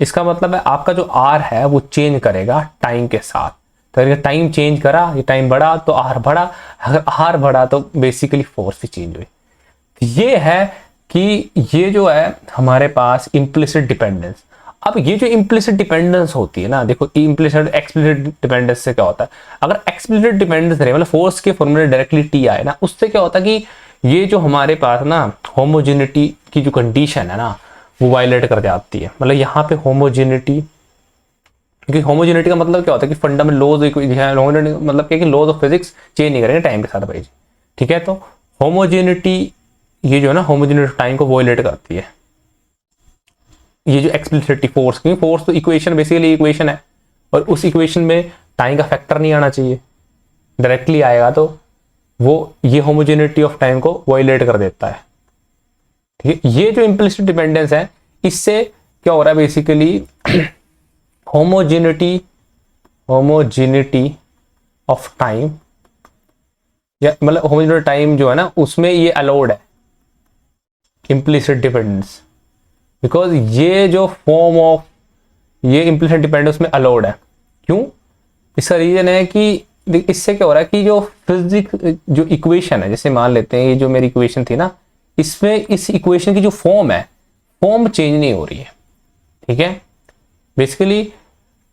इसका मतलब है आपका जो आर है वो चेंज करेगा टाइम के साथ। तो अगर टाइम चेंज करा, ये टाइम बढ़ा तो आर बढ़ा, अगर आर बढ़ा तो बेसिकली फोर्स भी चेंज हुई। ये है कि ये जो है हमारे पास इम्प्लिसिट डिपेंडेंस। अब ये जो इम्प्लिसिट डिपेंडेंस होती है ना, देखो इम्प्लिसिट एक्सप्लिसिट डिपेंडेंस से क्या होता है, अगर एक्सप्लिसिट डिपेंडेंस रहे, मतलब फोर्स के फॉर्मूले डायरेक्टली टी आए ना, उससे क्या होता है कि ये जो हमारे पास ना होमोजेनिटी की जो कंडीशन है ना, वो वायलेट कर जाती है। मतलब यहाँ पे होमोजेनिटी, क्योंकि होमोजेनिटी का मतलब क्या होता है कि फंडामेंटल लॉज, मतलब क्या कि लॉज ऑफ फिजिक्स चेंज नहीं करेंगे टाइम के साथ भाई। ठीक है, तो होमोजेनिटी, ये जो है ना होमोजेनिटी टाइम को वायलेट करती है, ये जो एक्सप्लिसिटी फोर्स, क्योंकि फोर्स तो इक्वेशन बेसिकली इक्वेशन है, और उस इक्वेशन में टाइम का फैक्टर नहीं आना चाहिए, डायरेक्टली आएगा तो वो ये होमोजेनिटी ऑफ टाइम को वायलेट कर देता है। ठीक है, ये जो इम्प्लिसिट डिपेंडेंस है, इससे क्या हो रहा है बेसिकली, होमोजेनिटी ऑफ टाइम, या मतलब होमोजेनिटी टाइम जो है ना उसमें ये अलाउड है इम्प्लिसिट डिपेंडेंस, बिकॉज ये जो फॉर्म ऑफ ये इम्प्लिसिट डिपेंडेंस में अलाउड है। क्यों? इसका रीजन है कि इससे क्या हो रहा है कि जो फिजिक्स जो इक्वेशन है, जैसे मान लेते हैं ये जो मेरी इक्वेशन थी ना, इसमें इस इक्वेशन की जो फॉर्म है, फॉर्म चेंज नहीं हो रही है। ठीक है, बेसिकली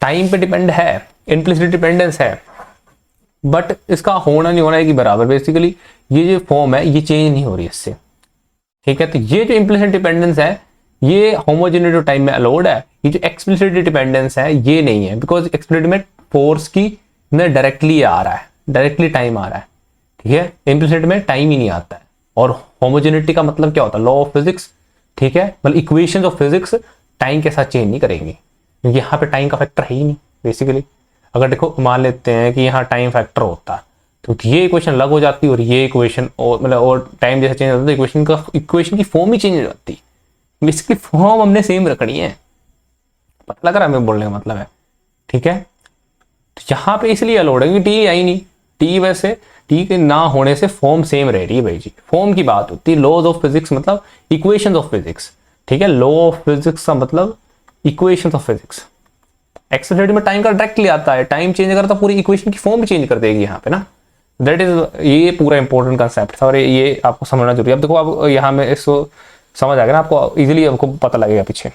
टाइम पे डिपेंड है, इम्प्लिसिट डिपेंडेंस है, बट इसका होना नहीं होना है कि बराबर। बेसिकली ये जो फॉर्म है ये चेंज नहीं हो रही इससे। ठीक है, तो ये जो इम्प्लिसिट डिपेंडेंस है ये होमोजेनिटी टाइम में अलाउड है। ये जो एक्सप्लिसिट डिपेंडेंस है ये नहीं है, बिकॉज एक्सप्लिसिट में फोर्स की डायरेक्टली आ रहा है, डायरेक्टली टाइम आ रहा है। ठीक है, इम्प्लिसिट में टाइम ही नहीं आता है। और होमोजेनिटी का मतलब क्या होता है, लॉ ऑफ फिजिक्स। ठीक है, मतलब इक्वेशंस ऑफ फिजिक्स टाइम के साथ चेंज नहीं करेंगी, क्योंकि यहाँ पे टाइम का फैक्टर है ही नहीं बेसिकली। अगर देखो मान लेते हैं कि यहाँ टाइम फैक्टर होता, तो ये इक्वेशन अलग हो जाती और ये इक्वेशन और मतलब और टाइम जैसे चेंज होता है तो इक्वेशन की फॉर्म ही चेंज हो जाती। इसकी फॉर्म हमने सेम रखनी है, पता लग रहा है मैं बोलने का मतलब है, ठीक है। तो यहाँ पे इसलिए अलाउड है क्योंकि टी आई नहीं, टी वैसे टी के ना होने से फॉर्म सेम रह रही है भाई जी, फॉर्म की बात होती है। लॉज ऑफ फिजिक्स मतलब इक्वेशंस ऑफ फिजिक्स, ठीक है। लॉ ऑफ फिजिक्स का मतलब इक्वेशंस ऑफ फिजिक्स। एक्सेलरेटिव में टाइम का डायरेक्टली आता है, टाइम चेंज करता पूरी इक्वेशन की फॉर्म चेंज कर देगी यहाँ पे ना। दैट इज, ये पूरा इंपॉर्टेंट कंसेप्ट था और ये आपको समझना जरूरी है। अब देखो अब यहाँ में इसको समझ आ गया ना आपको, इजीली आपको पता लगेगा पीछे।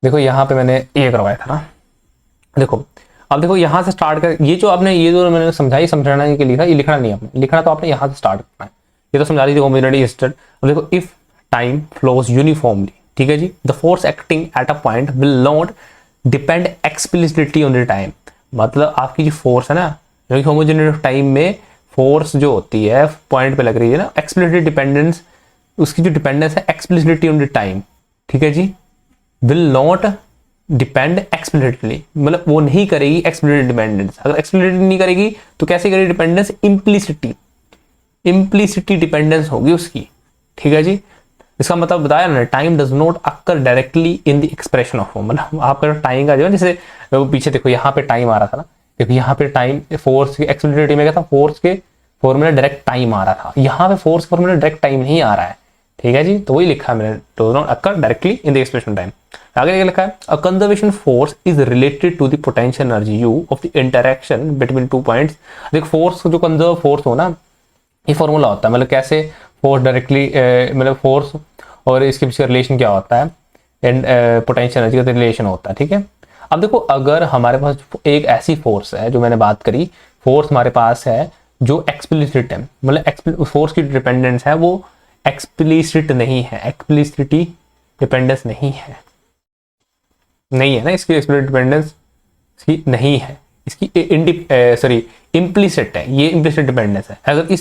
देखो यहाँ पे मैंने ये करवाया था ना, देखो अब देखो यहाँ से स्टार्ट कर, ये जो आपने ये जो मैंने समझाई समझाने के लिए था, ये लिखना नहीं आपने, लिखना तो आपने यहाँ से स्टार्ट करना है। ये तो समझा दी थी होमोजेनिटी स्टेट। अब देखो इफ टाइम फ्लोज यूनिफॉर्मली, ठीक है जी, the force acting at a point will not depend explicitly on the time. मतलब आपकी जो फोर्स है ना, क्योंकि होमोजेनिटी टाइम में फोर्स जो होती है पॉइंट पे लग रही है ना, एक्सप्लिसिट डिपेंडेंस, उसकी जो डिपेंडेंस है एक्सप्लिसिटली ऑन द टाइम, ठीक है जी, विल नॉट डिपेंड एक्सप्लिसिटली, मतलब वो नहीं करेगी एक्सप्लिसिट डिपेंडेंस। अगर एक्सप्लिसिट नहीं करेगी तो कैसे करेगी डिपेंडेंस, इम्प्लिसिटी, इम्प्लिसिटी डिपेंडेंस होगी उसकी, ठीक है जी। इसका मतलब बताया ना, time does not occur directly in the expression of form, मतलब आपका टाइम का जो है, जैसे पीछे देखो यहाँ पे टाइम आ रहा था ना, देखो यहाँ पे टाइम फोर्स के एक्सप्लिसिटी में क्या था, फोर्स के फॉर्मूला डायरेक्ट टाइम आ रहा था, यहाँ पे फोर्स फॉर्मूला डायरेक्ट टाइम नहीं आ रहा है, ठीक है जी। तो वही लिखा है मैंने, does not occur directly in the expression time. आगे क्या लिखा है, a conservation force is related to the potential energy U of the interaction between two points. देखो फोर्स जो कंजर्व फोर्स हो ना, ये फॉर्मूला होता है, मतलब कैसे फोर्स डायरेक्टली मतलब फोर्स और इसके पीछे रिलेशन क्या होता है, एंड पोटेंशियल एनर्जी का रिलेशन होता है, ठीक है। अब देखो अगर हमारे पास एक ऐसी फोर्स है, जो मैंने बात करी, फोर्स हमारे पास है जो एक्सप्लिसिट है, मतलब फोर्स की डिपेंडेंस है वो एक्सप्लिसिट नहीं है, एक्सप्लिसिटी डिपेंडेंस नहीं है, नहीं है ना, इसकी एक्सप्लिसिट डिपेंडेंस इसकी नहीं है, इसकी इम्प्लिसिट है, ये इम्प्लिसिट डिपेंडेंस है। अगर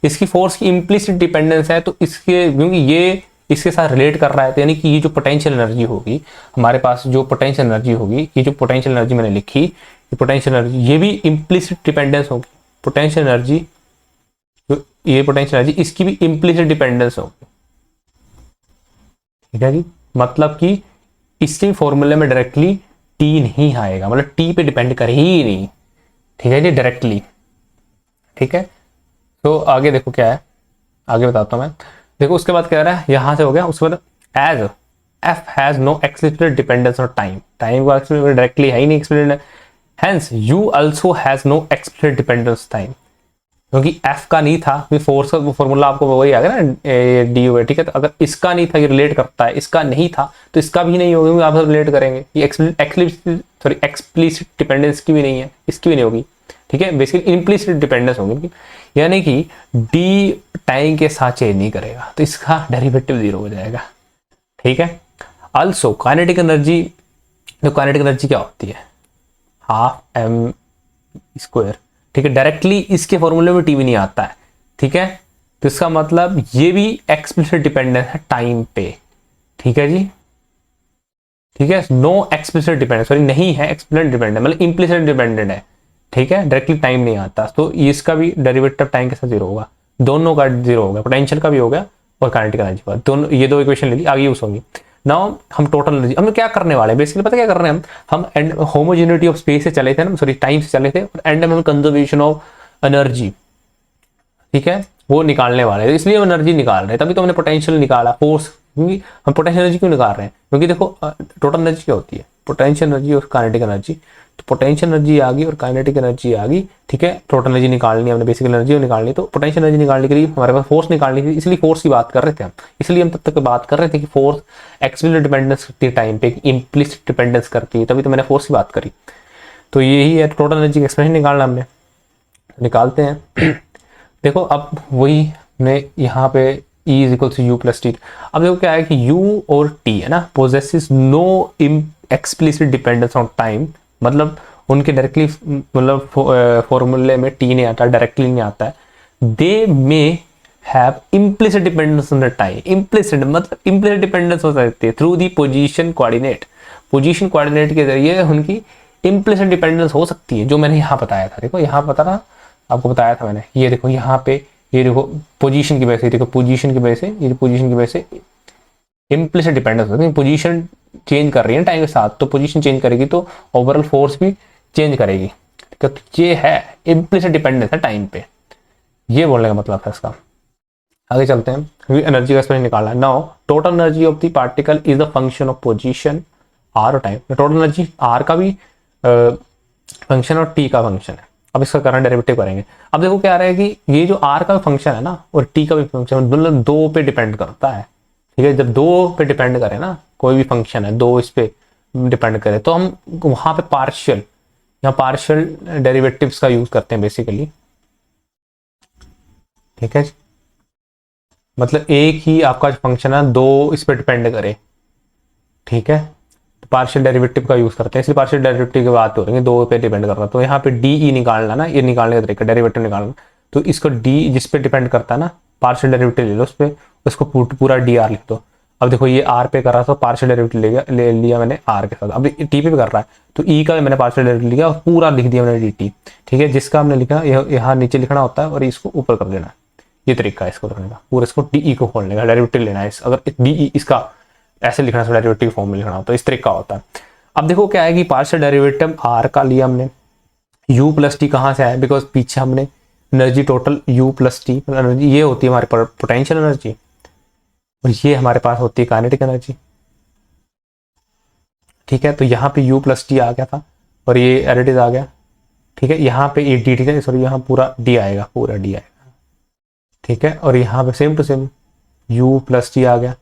इसकी फोर्स की इम्प्लिसिट डिपेंडेंस है तो इसके, क्योंकि ये इसके साथ रिलेट कर रहा है, तो यानी कि ये जो पोटेंशियल एनर्जी होगी हमारे पास, जो पोटेंशियल एनर्जी होगी, ये जो पोटेंशियल एनर्जी मैंने लिखी, ये पोटेंशियल एनर्जी, ये भी इम्प्लिसिट डिपेंडेंस होगी। पोटेंशियल एनर्जी, ये पोटेंशियल एनर्जी, इसकी भी इम्प्लिसिट डिपेंडेंस होगी, ठीक है जी। मतलब कि इसके फॉर्मूले में डायरेक्टली टी नहीं आएगा, मतलब टी पे डिपेंड कर ही नहीं, ठीक है जी, डायरेक्टली, ठीक है। तो आगे देखो क्या है, आगे बताता हूं मैं। देखो उसके बाद क्या रहा है, यहां से हो गया, उसके बाद as F has no explicit dependence on time, time को डायरेक्टली है ही नहीं explicit, hence U also has no explicit dependence time, क्योंकि एफ का नहीं था, फोर्स का फॉर्मूला आपको वही आ गया ना, डी हुआ, ठीक है। तो अगर इसका नहीं था, ये रिलेट करता है, इसका नहीं था तो इसका भी नहीं होगा, आप रिलेट करेंगे। ये एक्सप्लिसिट डिपेंडेंस की भी नहीं है, इसकी भी नहीं होगी, ठीक है। बेसिकली इम्प्लिसिट डिपेंडेंस होगी, यानी कि डी टाइम के साथ चेंज नहीं करेगा, तो इसका डेरिवेटिव 0 हो जाएगा, ठीक है। आल्सो काइनेटिक एनर्जी, तो काइनेटिक एनर्जी क्या होती है, हाफ एम स्क्वायर, ठीक है। डायरेक्टली इसके फॉर्मूले में टी भी नहीं आता है, ठीक है। तो इसका मतलब ये भी एक्सप्लिसिट डिपेंडेंस है टाइम पे, ठीक है जी, ठीक है। नो एक्सप्लिसिट डिपेंडेंस, सॉरी नहीं है एक्सप्लिसिट डिपेंडेंट, मतलब इम्प्लिसिट डिपेंडेंट है, ठीक है। डायरेक्टली टाइम नहीं आता, तो इसका भी डेरिवेटिव टाइम के साथ 0 होगा, दोनों का 0 होगा, पोटेंशियल का भी हो गया और काइनेटिक एनर्जी का, दोनों, ये दो इक्वेशन ले ली, आगे यूज होंगी। नाउ हम टोटल एनर्जी, हम क्या करने वाले हैं बेसिकली, पता क्या कर रहे हैं हम होमोजेनिटी ऑफ स्पेस से चले थे ना, सॉरी टाइम से चले थे, और एंड में हम कंजर्वेशन ऑफ एनर्जी, ठीक है, वो निकालने वाले हैं। इसलिए हम एनर्जी निकाल रहे हैं, तभी तो हमने पोटेंशियल निकाला, फोर्स, क्योंकि हम पोटेंशियल एनर्जी क्यों निकाल रहे हैं, क्योंकि देखो टोटल एनर्जी क्या होती है, पोटेंशियल एनर्जी और काइनेटिक एनर्जी। तो पोटेंशियल एनर्जी आ गई और काइनेटिक एनर्जी आ गई, ठीक है। टोटल एनर्जी निकालनी है हमने, बेसिकल एनर्जी निकालनी, तो पोटेंशियल एनर्जी निकालने के लिए हमारे पास फोर्स निकालनी थी, इसलिए फोर्स की बात कर रहे थे हम। इसलिए हम तब तक बात कर रहे थे कि फोर्स एक्सप्लिसिट डिपेंडेंस करती है टाइम पे, इम्प्लिसिट डिपेंडेंस करती है, तभी तो मैंने फोर्स की बात करी। तो यही है टोटल एनर्जी का एक्सप्रेशन निकालना, हमने निकालते हैं। देखो अब वही हमने यहाँ पे E is equal to U plus T. अब देखो क्या है कि U और T है ना, possesses no explicit dependence on time, मतलब उनके डायरेक्टली, मतलब फॉर्मूले में T नहीं आता, डायरेक्टली नहीं आता है। They may have implicit dependence on the time, implicit मतलब इम्प्लिसिट डिपेंडेंस हो सकती है through the position coordinate, position coordinate के जरिए उनकी इम्प्लिसिट डिपेंडेंस हो सकती है, जो मैंने यहाँ बताया था। देखो यहाँ पता ना आपको बताया था मैंने, ये देखो यहाँ पे, ये देखो पोजीशन की वजह से, देखो पोजीशन की वजह से, ये पोजीशन की वजह से इम्प्लिसिट डिपेंडेंस होता है। पोजीशन चेंज कर रही है टाइम के साथ, तो पोजीशन चेंज करेगी तो ओवरऑल फोर्स भी चेंज करेगी। ठीक है, तो ये है इम्प्लिसिट डिपेंडेंस है टाइम पे, ये बोलने का मतलब है इसका। आगे चलते हैं, एनर्जी का एक्सप्रेशन निकालना है। Now total energy of the particle is the function of position r और टाइम। टोटल एनर्जी आर का भी फंक्शन और टी का फंक्शन है। अब इसका करंट डेरिवेटिव करेंगे। अब देखो क्या आ रहा है कि ये जो आर का फंक्शन है ना और टी का भी फंक्शन, मतलब दो पे डिपेंड करता है। ठीक है, जब दो पे डिपेंड करे ना कोई भी फंक्शन है, दो इस पे डिपेंड करे, तो हम वहां पे पार्शियल, यहाँ पार्शियल डेरिवेटिव्स का यूज करते हैं बेसिकली। ठीक है, मतलब एक ही आपका फंक्शन है, दो इस पे डिपेंड करे। ठीक है, तो पार्शियल डेरिवेटिव का यूज करते हैं, इसलिए पार्शियल डेरिवेटिव की बात हो रही है, दो पे डिपेंड कर रहा है। तो यहाँ पे डी ई निकालना ना, ये निकालने का तरीका डेरिवेटिव निकालना। तो इसको डी जिस पे डिपेंड करता है ना, पार्शियल डेरिवेटिव ले लो उस पर, उसको पूरा डी आर लिख दो। अब देखो ये आर पे कर रहा था, पार्शियल डेरिवेटिव ले लिया मैंने आर के साथ। अब टी पे भी कर रहा है, तो ई का मैंने पार्शियल डेरिवेटिव लिया और पूरा लिख दिया मैंने डी टी। ठीक है, जिसका हमने लिखा यहाँ नीचे लिखना होता है और इसको ऊपर कर देना है। ये तरीका है इसको लिखने का, पूरा इसको डी ई को खोलने का, डेरिवेटिव लेना है। अगर डी ई इसका ऐसे लिखना है, डेरिवेटिव फॉर्म में लिखना होता है, इस तरीका होता है। अब देखो क्या है कि पार्शियल डेरिवेटिव आर का लिया हमने, u प्लस टी कहाँ से आया, बिकॉज पीछे हमने energy total u plus T energy, ये होती है हमारे पास पोटेंशियल एनर्जी और ये हमारे पास होती है काइनेटिक एनर्जी। ठीक है, तो यहाँ पे u प्लस टी आ गया था और ये एरिटिज आ गया। ठीक है, यहाँ पे ये डी टी, सॉरी यहाँ पूरा डी आएगा, पूरा डी आएगा। ठीक है, और यहाँ पे same to same u plus T आ गया,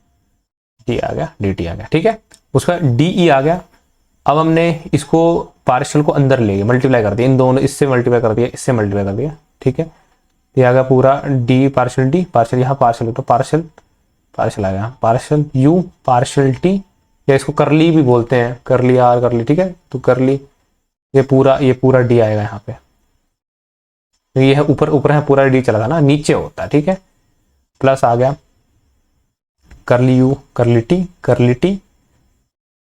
डी आ गया, डी टी आ गया। ठीक है, उसका डी ई आ गया। अब हमने इसको पार्शियल को अंदर ले गए, मल्टीप्लाई कर दिया, इन दोनों, इससे मल्टीप्लाई कर दिया, इससे मल्टीप्लाई कर दिया। ठीक है, ये आ गया पूरा डी पार्शियल, यहाँ पार्शियल, तो पार्शियल पार्शियल आ गया, पार्शियल यू पार्शियल टी, या इसको करली भी बोलते हैं, करली आर करली। ठीक है, तो करली ये पूरा डी आएगा यहाँ पे। तो ये है ऊपर ऊपर है, पूरा डी चला था ना, नीचे होता है। ठीक है, प्लस आ गया करली यू करली टी करली टी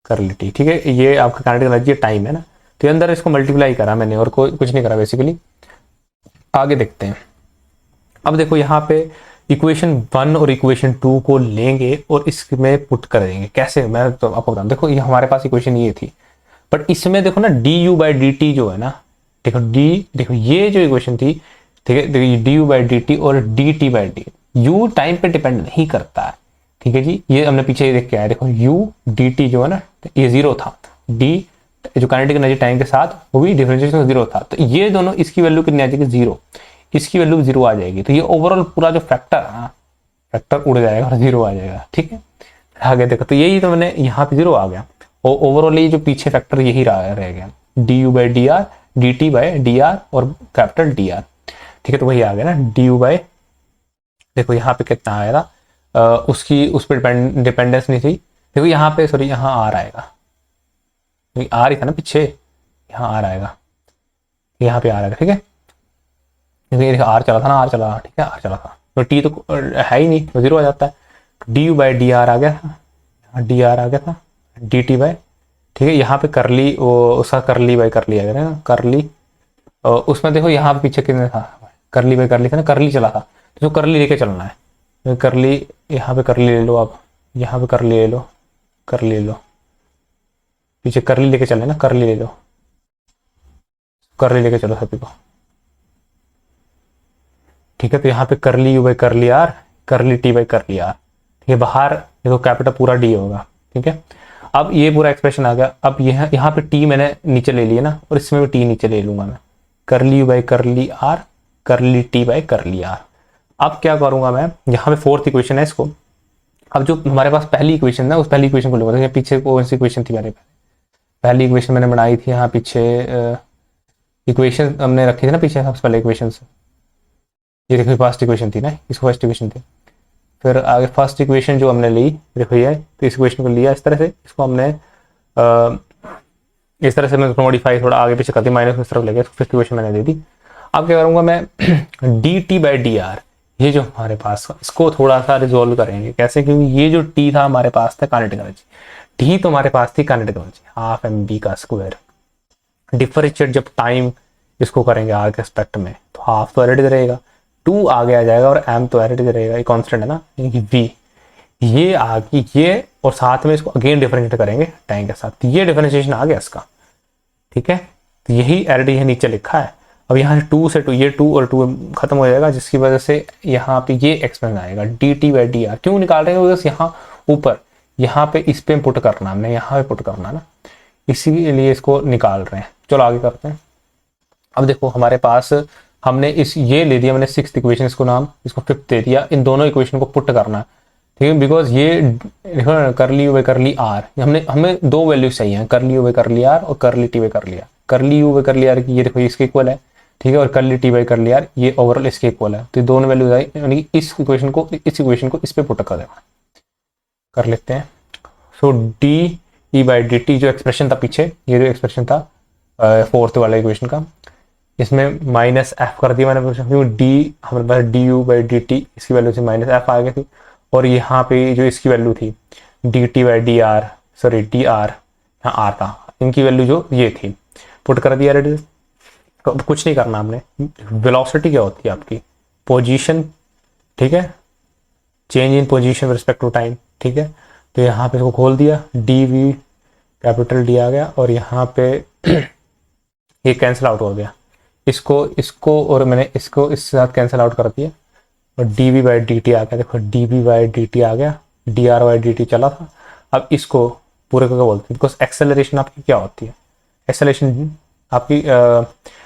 करली टी। ठीक है, ये आपका काइनेटिक एनर्जी टाइम है ना, तो अंदर इसको मल्टीप्लाई करा मैंने और कोई कुछ नहीं करा बेसिकली। आगे देखते हैं। अब देखो यहाँ पे इक्वेशन 1 और इक्वेशन 2 को लेंगे और इसमें पुट कर देंगे। कैसे, मैं तो आपको बताऊं। देखो ये हमारे पास इक्वेशन ये थी, बट इसमें देखो ना D U by D T जो है ना, देखो ये जो इक्वेशन थी, ठीक है, देखो D U by D T और D T by D, U time पे डिपेंड नहीं करता है। ठीक है जी, ये हमने पीछे देख के आया, देखो यू डी टी जो है ना, ये जीरो था, डी जो काइनेटिक एनर्जी टाइम के साथ वो भी डिफरेंशिएशन जीरो था, तो ये दोनों, इसकी वैल्यू कितनी आ जाएगी, जीरो, इसकी वैल्यू जीरो आ जाएगी। तो ये ओवरऑल पूरा जो फैक्टर है ना, फैक्टर उड़ जाएगा और जीरो आ जाएगा। ठीक है, आगे देखो, तो यही तो मैंने यहाँ पे जीरो आ गया और ओवरऑल ये जो पीछे फैक्टर यही रह गया, D U by D are, D T by D are और कैपिटल डी आर। ठीक है, तो वही आ गया ना डी यू बाई, देखो यहाँ पे कितना आएगा, उसकी उस पर डिपेंडेंस नहीं थी। देखो यहाँ पे, सॉरी यहाँ आर आएगा, आर ही था ना पीछे, यहाँ आर आएगा, यहाँ पे आर आएगा। ठीक है, देखो आर चला था ना, आर चला, ठीक है, आर चला था, तो टी तो है ही नहीं, तो जीरो आ जाता है। D U by D R आ गया था, डी आर आ गया था, डी टी बाई, ठीक है, यहाँ पे करली, वो उसका करली बाई करली आ गया ना, करली, उसमें देखो यहाँ पे पीछे कितने था, करली बाई करली था ना, करली चला था, तो करली लेके चलना है, करली, यहाँ पे करली ले लो आप, यहाँ पे करली ले लो, करली ले लो, पीछे करली लेके चलना है ना, करली ले लो, करली लेके चलो सभी को। ठीक है, तो यहाँ पे करली यू बाई करली आर, करली टी बाई करली आर। ठीक है, बाहर देखो कैपिटल पूरा डी होगा। ठीक है, अब ये पूरा एक्सप्रेशन आ गया। अब यहाँ पे टी मैंने नीचे ले लिया ना, और इसमें भी टी नीचे ले लूंगा मैं, करली यू बाई करली आर, करली टी बाई करली आर। अब क्या करूंगा मैं, यहाँ पे फोर्थ इक्वेशन है इसको, अब जो हमारे पास पहली इक्वेशन है उस पहली इक्वेशन को लूंगा। पीछे कौन सी इक्वेशन थी मेरे, पहली इक्वेशन मैंने बनाई थी यहाँ पीछे, इक्वेशन हमने रखी थी ना पीछे सबसे पहले इक्वेशन से, ये देखो फर्स्ट इक्वेशन थी ना, इसको फर्स्ट इक्वेशन थी। फिर आगे फर्स्ट इक्वेशन जो हमने ली, देखो ये, तो इस इक्वेशन को लिया इस तरह से, इसको हमने इस तरह से मैं मॉडिफाई थोड़ा आगे पीछे कर दी, माइनस इस तरफ लेके फिफ्थ इक्वेशन मैंने दे दी। अब क्या करूँगा मैं, D T by D are, ये जो हमारे पास, इसको थोड़ा सा रिजोल्व करेंगे। कैसे, क्योंकि ये जो टी था हमारे पास था काइनेटिक एनर्जी, टी तो हमारे पास थी kinetic energy half m v का स्क्वायर, डिफरेंशिएट जब टाइम इसको करेंगे आर के एस्पेक्ट में, तो हाफ तो एरिड रहेगा, 2 आगे आ जाएगा और एम तो एरिड रहेगा, ये कॉन्स्टेंट है ना, वी ये आगे ये, और साथ में इसको अगेन डिफरेंशिएट करेंगे टाइम के साथ, ये डिफरेंशिएशन आ गया इसका, ठीक है। तो यही एरिड ये नीचे लिखा है। अब यहाँ से 2 से 2 ये 2 और 2 खत्म हो जाएगा, जिसकी वजह से यहाँ पे ये एक्सपेंस आएगा D T by D are. क्यों निकाल रहे हैं, बिकॉज यहाँ ऊपर यहाँ पे इस पे पुट करना, हमने यहाँ पे पुट करना ना, इसीलिए इसको निकाल रहे हैं। चलो आगे करते हैं। अब देखो हमारे पास हमने इस ये ले दिया, मैंने 6th इक्वेशन इसको नाम, इसको 5th दे दिया, इन दोनों इक्वेशन को पुट करना है, ठीक है। बिकॉज ये करली यू बाई करली आर, हमें 2 वैल्यूज चाहिए, करली यू बाई करली आर और करली टी बाई करली आर। करली यू बाई करली आर की ये देखो इसके इक्वल है, ठीक है, और करली टी बाई करली आर ये ओवरऑल इसके इक्वल है। तो दोनों वैल्यूज आई, यानी कि इस इक्वेशन को इस पे पुट कर देना, कर लेते हैं। So D E by D T जो एक्सप्रेशन था पीछे, ये जो एक्सप्रेशन था 4th वाला इक्वेशन का, इसमें माइनस एफ कर दिया मैंने, क्योंकि डी हमारे पास D U by D T इसकी वैल्यू से माइनस एफ आ गई थी, और यहाँ पे जो इसकी वैल्यू थी D T by D R, sorry D R, यहाँ आर था, इनकी वैल्यू जो ये थी पुट कर दिया रेडी। तो कुछ नहीं करना हमने, वेलोसिटी क्या होती है आपकी, पोजीशन, ठीक है, change in position with respect to time, ठीक है। तो यहाँ पे इसको खोल दिया, डी वी कैपिटल डी आ गया, और यहाँ पे ये कैंसिल आउट हो गया, इसको और मैंने इसको इसके साथ कैंसिल आउट कर दिया, और D V by D T आ गया। देखो D V by D T आ गया, D R by D T चला था। अब इसको पूरे को क्या बोलते हैं, बिकॉज एक्सेलरेशन आपकी क्या होती है, एक्सेलरेशन आपकी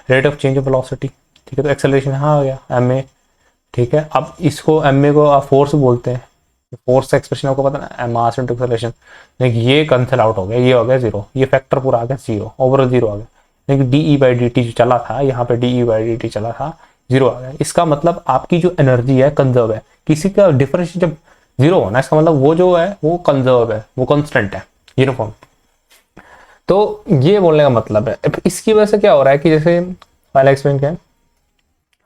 rate of change of velocity, ठीक है। तो एक्सेलरेशन यहाँ आ गया एम ए, ठीक है। अब इसको एम ए को आप फोर्स बोलते हैं, फोर्स एक्सप्रेशन आपको पता ना, मास इनटू एक्सेलरेशन, लेकिन ये कैंसिल आउट हो गया, ये हो गया 0, ये फैक्टर पूरा आ गया 0, ओवरऑल 0 आ गया। लेकिन D E by D T जो चला था, यहाँ पे D E by D T चला था, 0 आ गया। इसका मतलब आपकी जो एनर्जी है कंजर्व है, किसी का डिफरेंस जब 0 होना, इसका मतलब वो जो है वो कंजर्व है, वो कांस्टेंट है, यूनिफॉर्म। तो ये बोलने का मतलब है। इसकी वजह से क्या हो रहा है कि जैसे पहले एक्सप्लेन किया,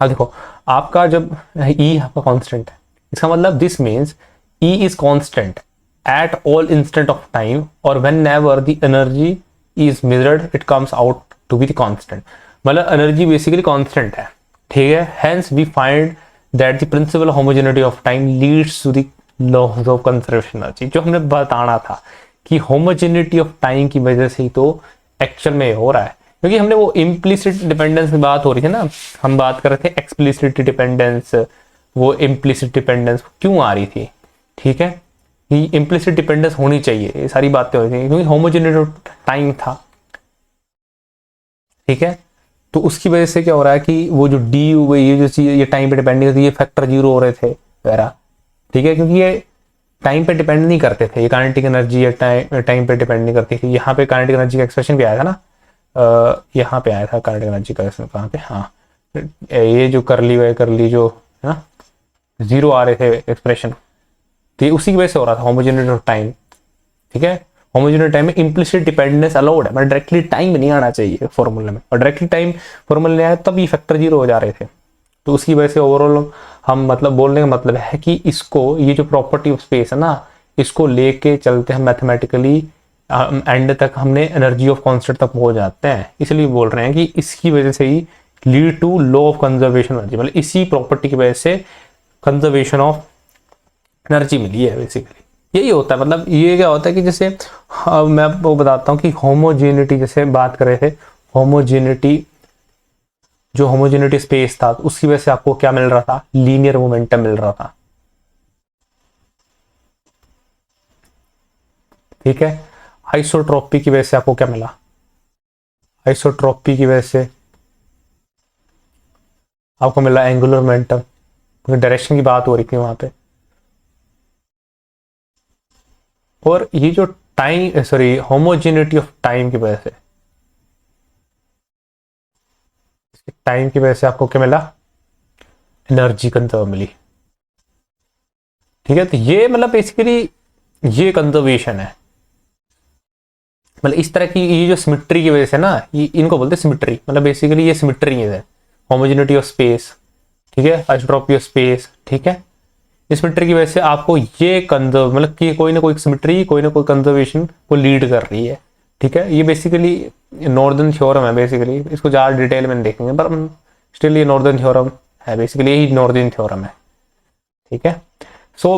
अब देखो आपका जब ई आपका कांस्टेंट है, इसका मतलब this means E is constant at all instant of time, और whenever the energy is measured it comes out to be the constant. मतलब एनर्जी बेसिकली कांस्टेंट है, ठीक है। Hence we find that the principle homogeneity of time leads to the laws of conservation energy, जो हमने बताना था कि homogeneity of time की वजह से ही तो एक्चुअल में हो रहा है। क्योंकि हमने वो इम्प्लिसिट डिपेंडेंस की बात हो रही थी ना, हम बात कर रहे थे एक्सप्लिसिट डिपेंडेंस, वो इम्प्लिसिट डिपेंडेंस क्यों आ रही थी, ठीक है, कि इम्प्लिसिट डिपेंडेंस होनी चाहिए, ये सारी बातें हो रही थी क्योंकि होमोजेनिटी टाइम था, ठीक है। तो उसकी वजह से क्या हो रहा है कि वो जो डी यू ये जो चीज ये टाइम पे डिपेंडिंग होती है, ये फैक्टर 0 हो रहे थे वगैरह, ठीक है, क्योंकि ये टाइम पे डिपेंड नहीं करते थे, ये काइनेटिक एनर्जी या टाइम पे डिपेंड नहीं करती थी। यहाँ पे काइनेटिक एनर्जी का एक्सप्रेशन भी आया था ना, यहाँ पे आया था काइनेटिक एनर्जी का, कहाँ पे, हाँ, ये जो करली जो है ना 0 आ रहे थे एक्सप्रेशन, तो ये उसी की वजह से हो रहा था, होमोजेनिटी ऑफ टाइम, ठीक है। होमोजेनिटी टाइम में इम्प्लिसिट डिपेंडेंस अलाउड है, मतलब डायरेक्टली टाइम नहीं आना चाहिए फॉर्मूले में, और डायरेक्टली टाइम फॉर्मूले में आया तब ये फैक्टर 0 हो जा रहे थे। तो उसकी वजह से ओवरऑल हम मतलब बोलने का मतलब है कि इसको, ये जो प्रॉपर्टी ऑफ स्पेस है ना, इसको लेके चलते हैं मैथमेटिकली एंड तक, हमने एनर्जी ऑफ कांस्टेंट तक पहुंच जाते हैं। इसलिए बोल रहे हैं कि इसकी वजह से ही lead to law of conservation energy, मतलब इसी प्रॉपर्टी की वजह से कंजर्वेशन ऑफ एनर्जी मिली है बेसिकली। यही होता है, मतलब ये क्या होता है कि जैसे मैं आपको बताता हूँ कि होमोजेनिटी, जैसे बात कर रहे थे होमोजेनिटी, जो होमोजेनिटी स्पेस था उसकी वजह से आपको क्या मिल रहा था, लीनियर मोमेंटम मिल रहा था, ठीक है। आइसोट्रोपी की वजह से आपको क्या मिला, आइसोट्रोपी की वजह से आपको मिला एंगुलर मोमेंटम, डायरेक्शन की बात हो रही थी वहां पे। और ये जो time, sorry, homogeneity of time की वजह से, टाइम की वजह से आपको क्या मिला, एनर्जी कंजर्व मिली, ठीक है। तो ये मतलब बेसिकली ये कंजर्वेशन है, मतलब इस तरह की ये जो सिमेट्री की वजह से ना, ये इनको बोलते हैं सिमेट्री, मतलब बेसिकली ये सिमेट्री है, होमोजेनिटी ऑफ स्पेस, ठीक है, आइसोट्रोपी ऑफ स्पेस, ठीक है। इस सिमेट्री की वजह से आपको ये कंजर्व, मतलब कि कोई ना कोई सिमेट्री, कोई ना कोई कंजर्वेशन को लीड कर रही है, ठीक है, ये बेसिकली नॉर्दर्न थ्योरम है, बेसिकली इसको ज़्यादा डिटेल में देखेंगे, पर स्टिल ये नॉर्दर्न थ्योरम है, बेसिकली यही नॉर्दर्न थ्योरम है। ठीक है, सो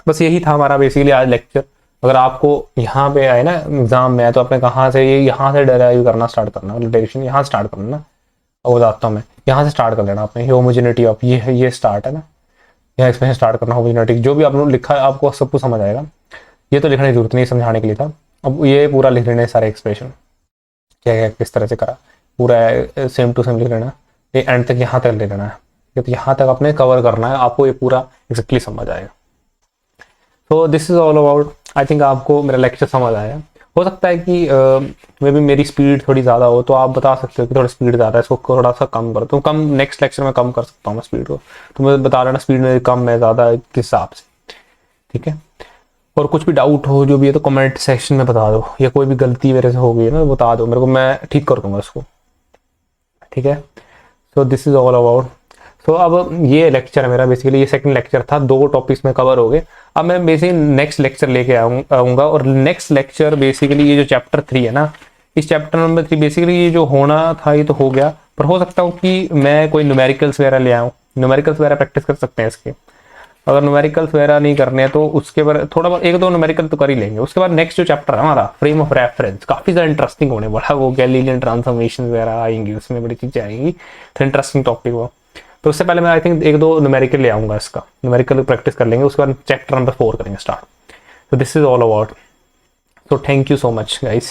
बस यही था हमारा बेसिकली आज लेक्चर। अगर आपको यहाँ पे आए ना एग्जाम में, तो आपने कहाँ से ये यहाँ से डेराइव करना स्टार्ट करना, मतलब डेरिवेशन यहाँ स्टार्ट करना ना, और बताता हूँ मैं, यहाँ से स्टार्ट कर लेना आपने। होमोजेनिटी ऑफ ये स्टार्ट है ना, यहाँ एक्सप्रेशन स्टार्ट करना होमोजेनिटी, जो भी आपने लिखा है आपको सब कुछ समझ आएगा। ये तो लिखने की जरूरत नहीं, समझाने के लिए था। अब ये पूरा लिख लेना है सारे एक्सप्रेशन, क्या क्या किस तरह से करा, पूरा सेम टू सेम लिख लेना, ये एंड तक यहाँ तक ले लेना है, तो यहाँ तक आपने कवर करना है, आपको ये पूरा एक्जेक्टली समझ आएगा। तो this is all about, I think आपको मेरा लेक्चर समझ आया। हो सकता है कि मे बी मेरी स्पीड थोड़ी ज़्यादा हो, तो आप बता सकते हो कि थोड़ी स्पीड ज़्यादा है, इसको थोड़ा सा कम कर, तो कम नेक्स्ट लेक्चर में कम कर सकता हूँ मैं स्पीड को, तो मुझे बता देना स्पीड में कम है ज़्यादा किस हिसाब से। ठीक है, और कुछ भी डाउट हो जो भी है तो कमेंट सेक्शन में बता दो, या कोई भी गलती मेरे से हो गई है ना बता दो मेरे को, मैं ठीक कर दूंगा उसको। ठीक है, so this is all about. So अब ये लेक्चर है मेरा, बेसिकली ये सेकंड लेक्चर था, 2 टॉपिक्स में कवर हो गए। अब मैं बेसिकली नेक्स्ट लेक्चर लेके आऊँगा, और नेक्स्ट लेक्चर बेसिकली ये जो चैप्टर 3 है ना, इस चैप्टर नंबर 3 बेसिकली ये जो होना था ये तो हो गया, पर हो सकता हूँ कि मैं कोई न्यूमेरिकल्स वगैरह ले आऊँ, न्यूमेरिकल्स वगैरह प्रैक्टिस कर सकते हैं इसके। अगर न्यूमेरिकल्स वगैरह नहीं करने हैं तो उसके बाद थोड़ा बहुत 1-2 न्यूमेरिकल तो कर ही लेंगे। उसके बाद नेक्स्ट जो चैप्टर है हमारा फ्रेम ऑफ रेफरेंस, काफ़ी ज़्यादा इंटरेस्टिंग होने वाला, वो गैलीलियन ट्रांसफॉर्मेशन वगैरह आएंगी, उसमें बड़ी चीज़ें आएंगी, तो इंटरेस्टिंग टॉपिक वो। तो उससे पहले मैं आई थिंक 1-2 न्यूमेरिकल ले आऊँगा, इसका न्यूमेरिकल प्रैक्टिस कर लेंगे, उसके बाद चैप्टर नंबर 4 करेंगे स्टार्ट। तो this is all about, so thank you so much guys।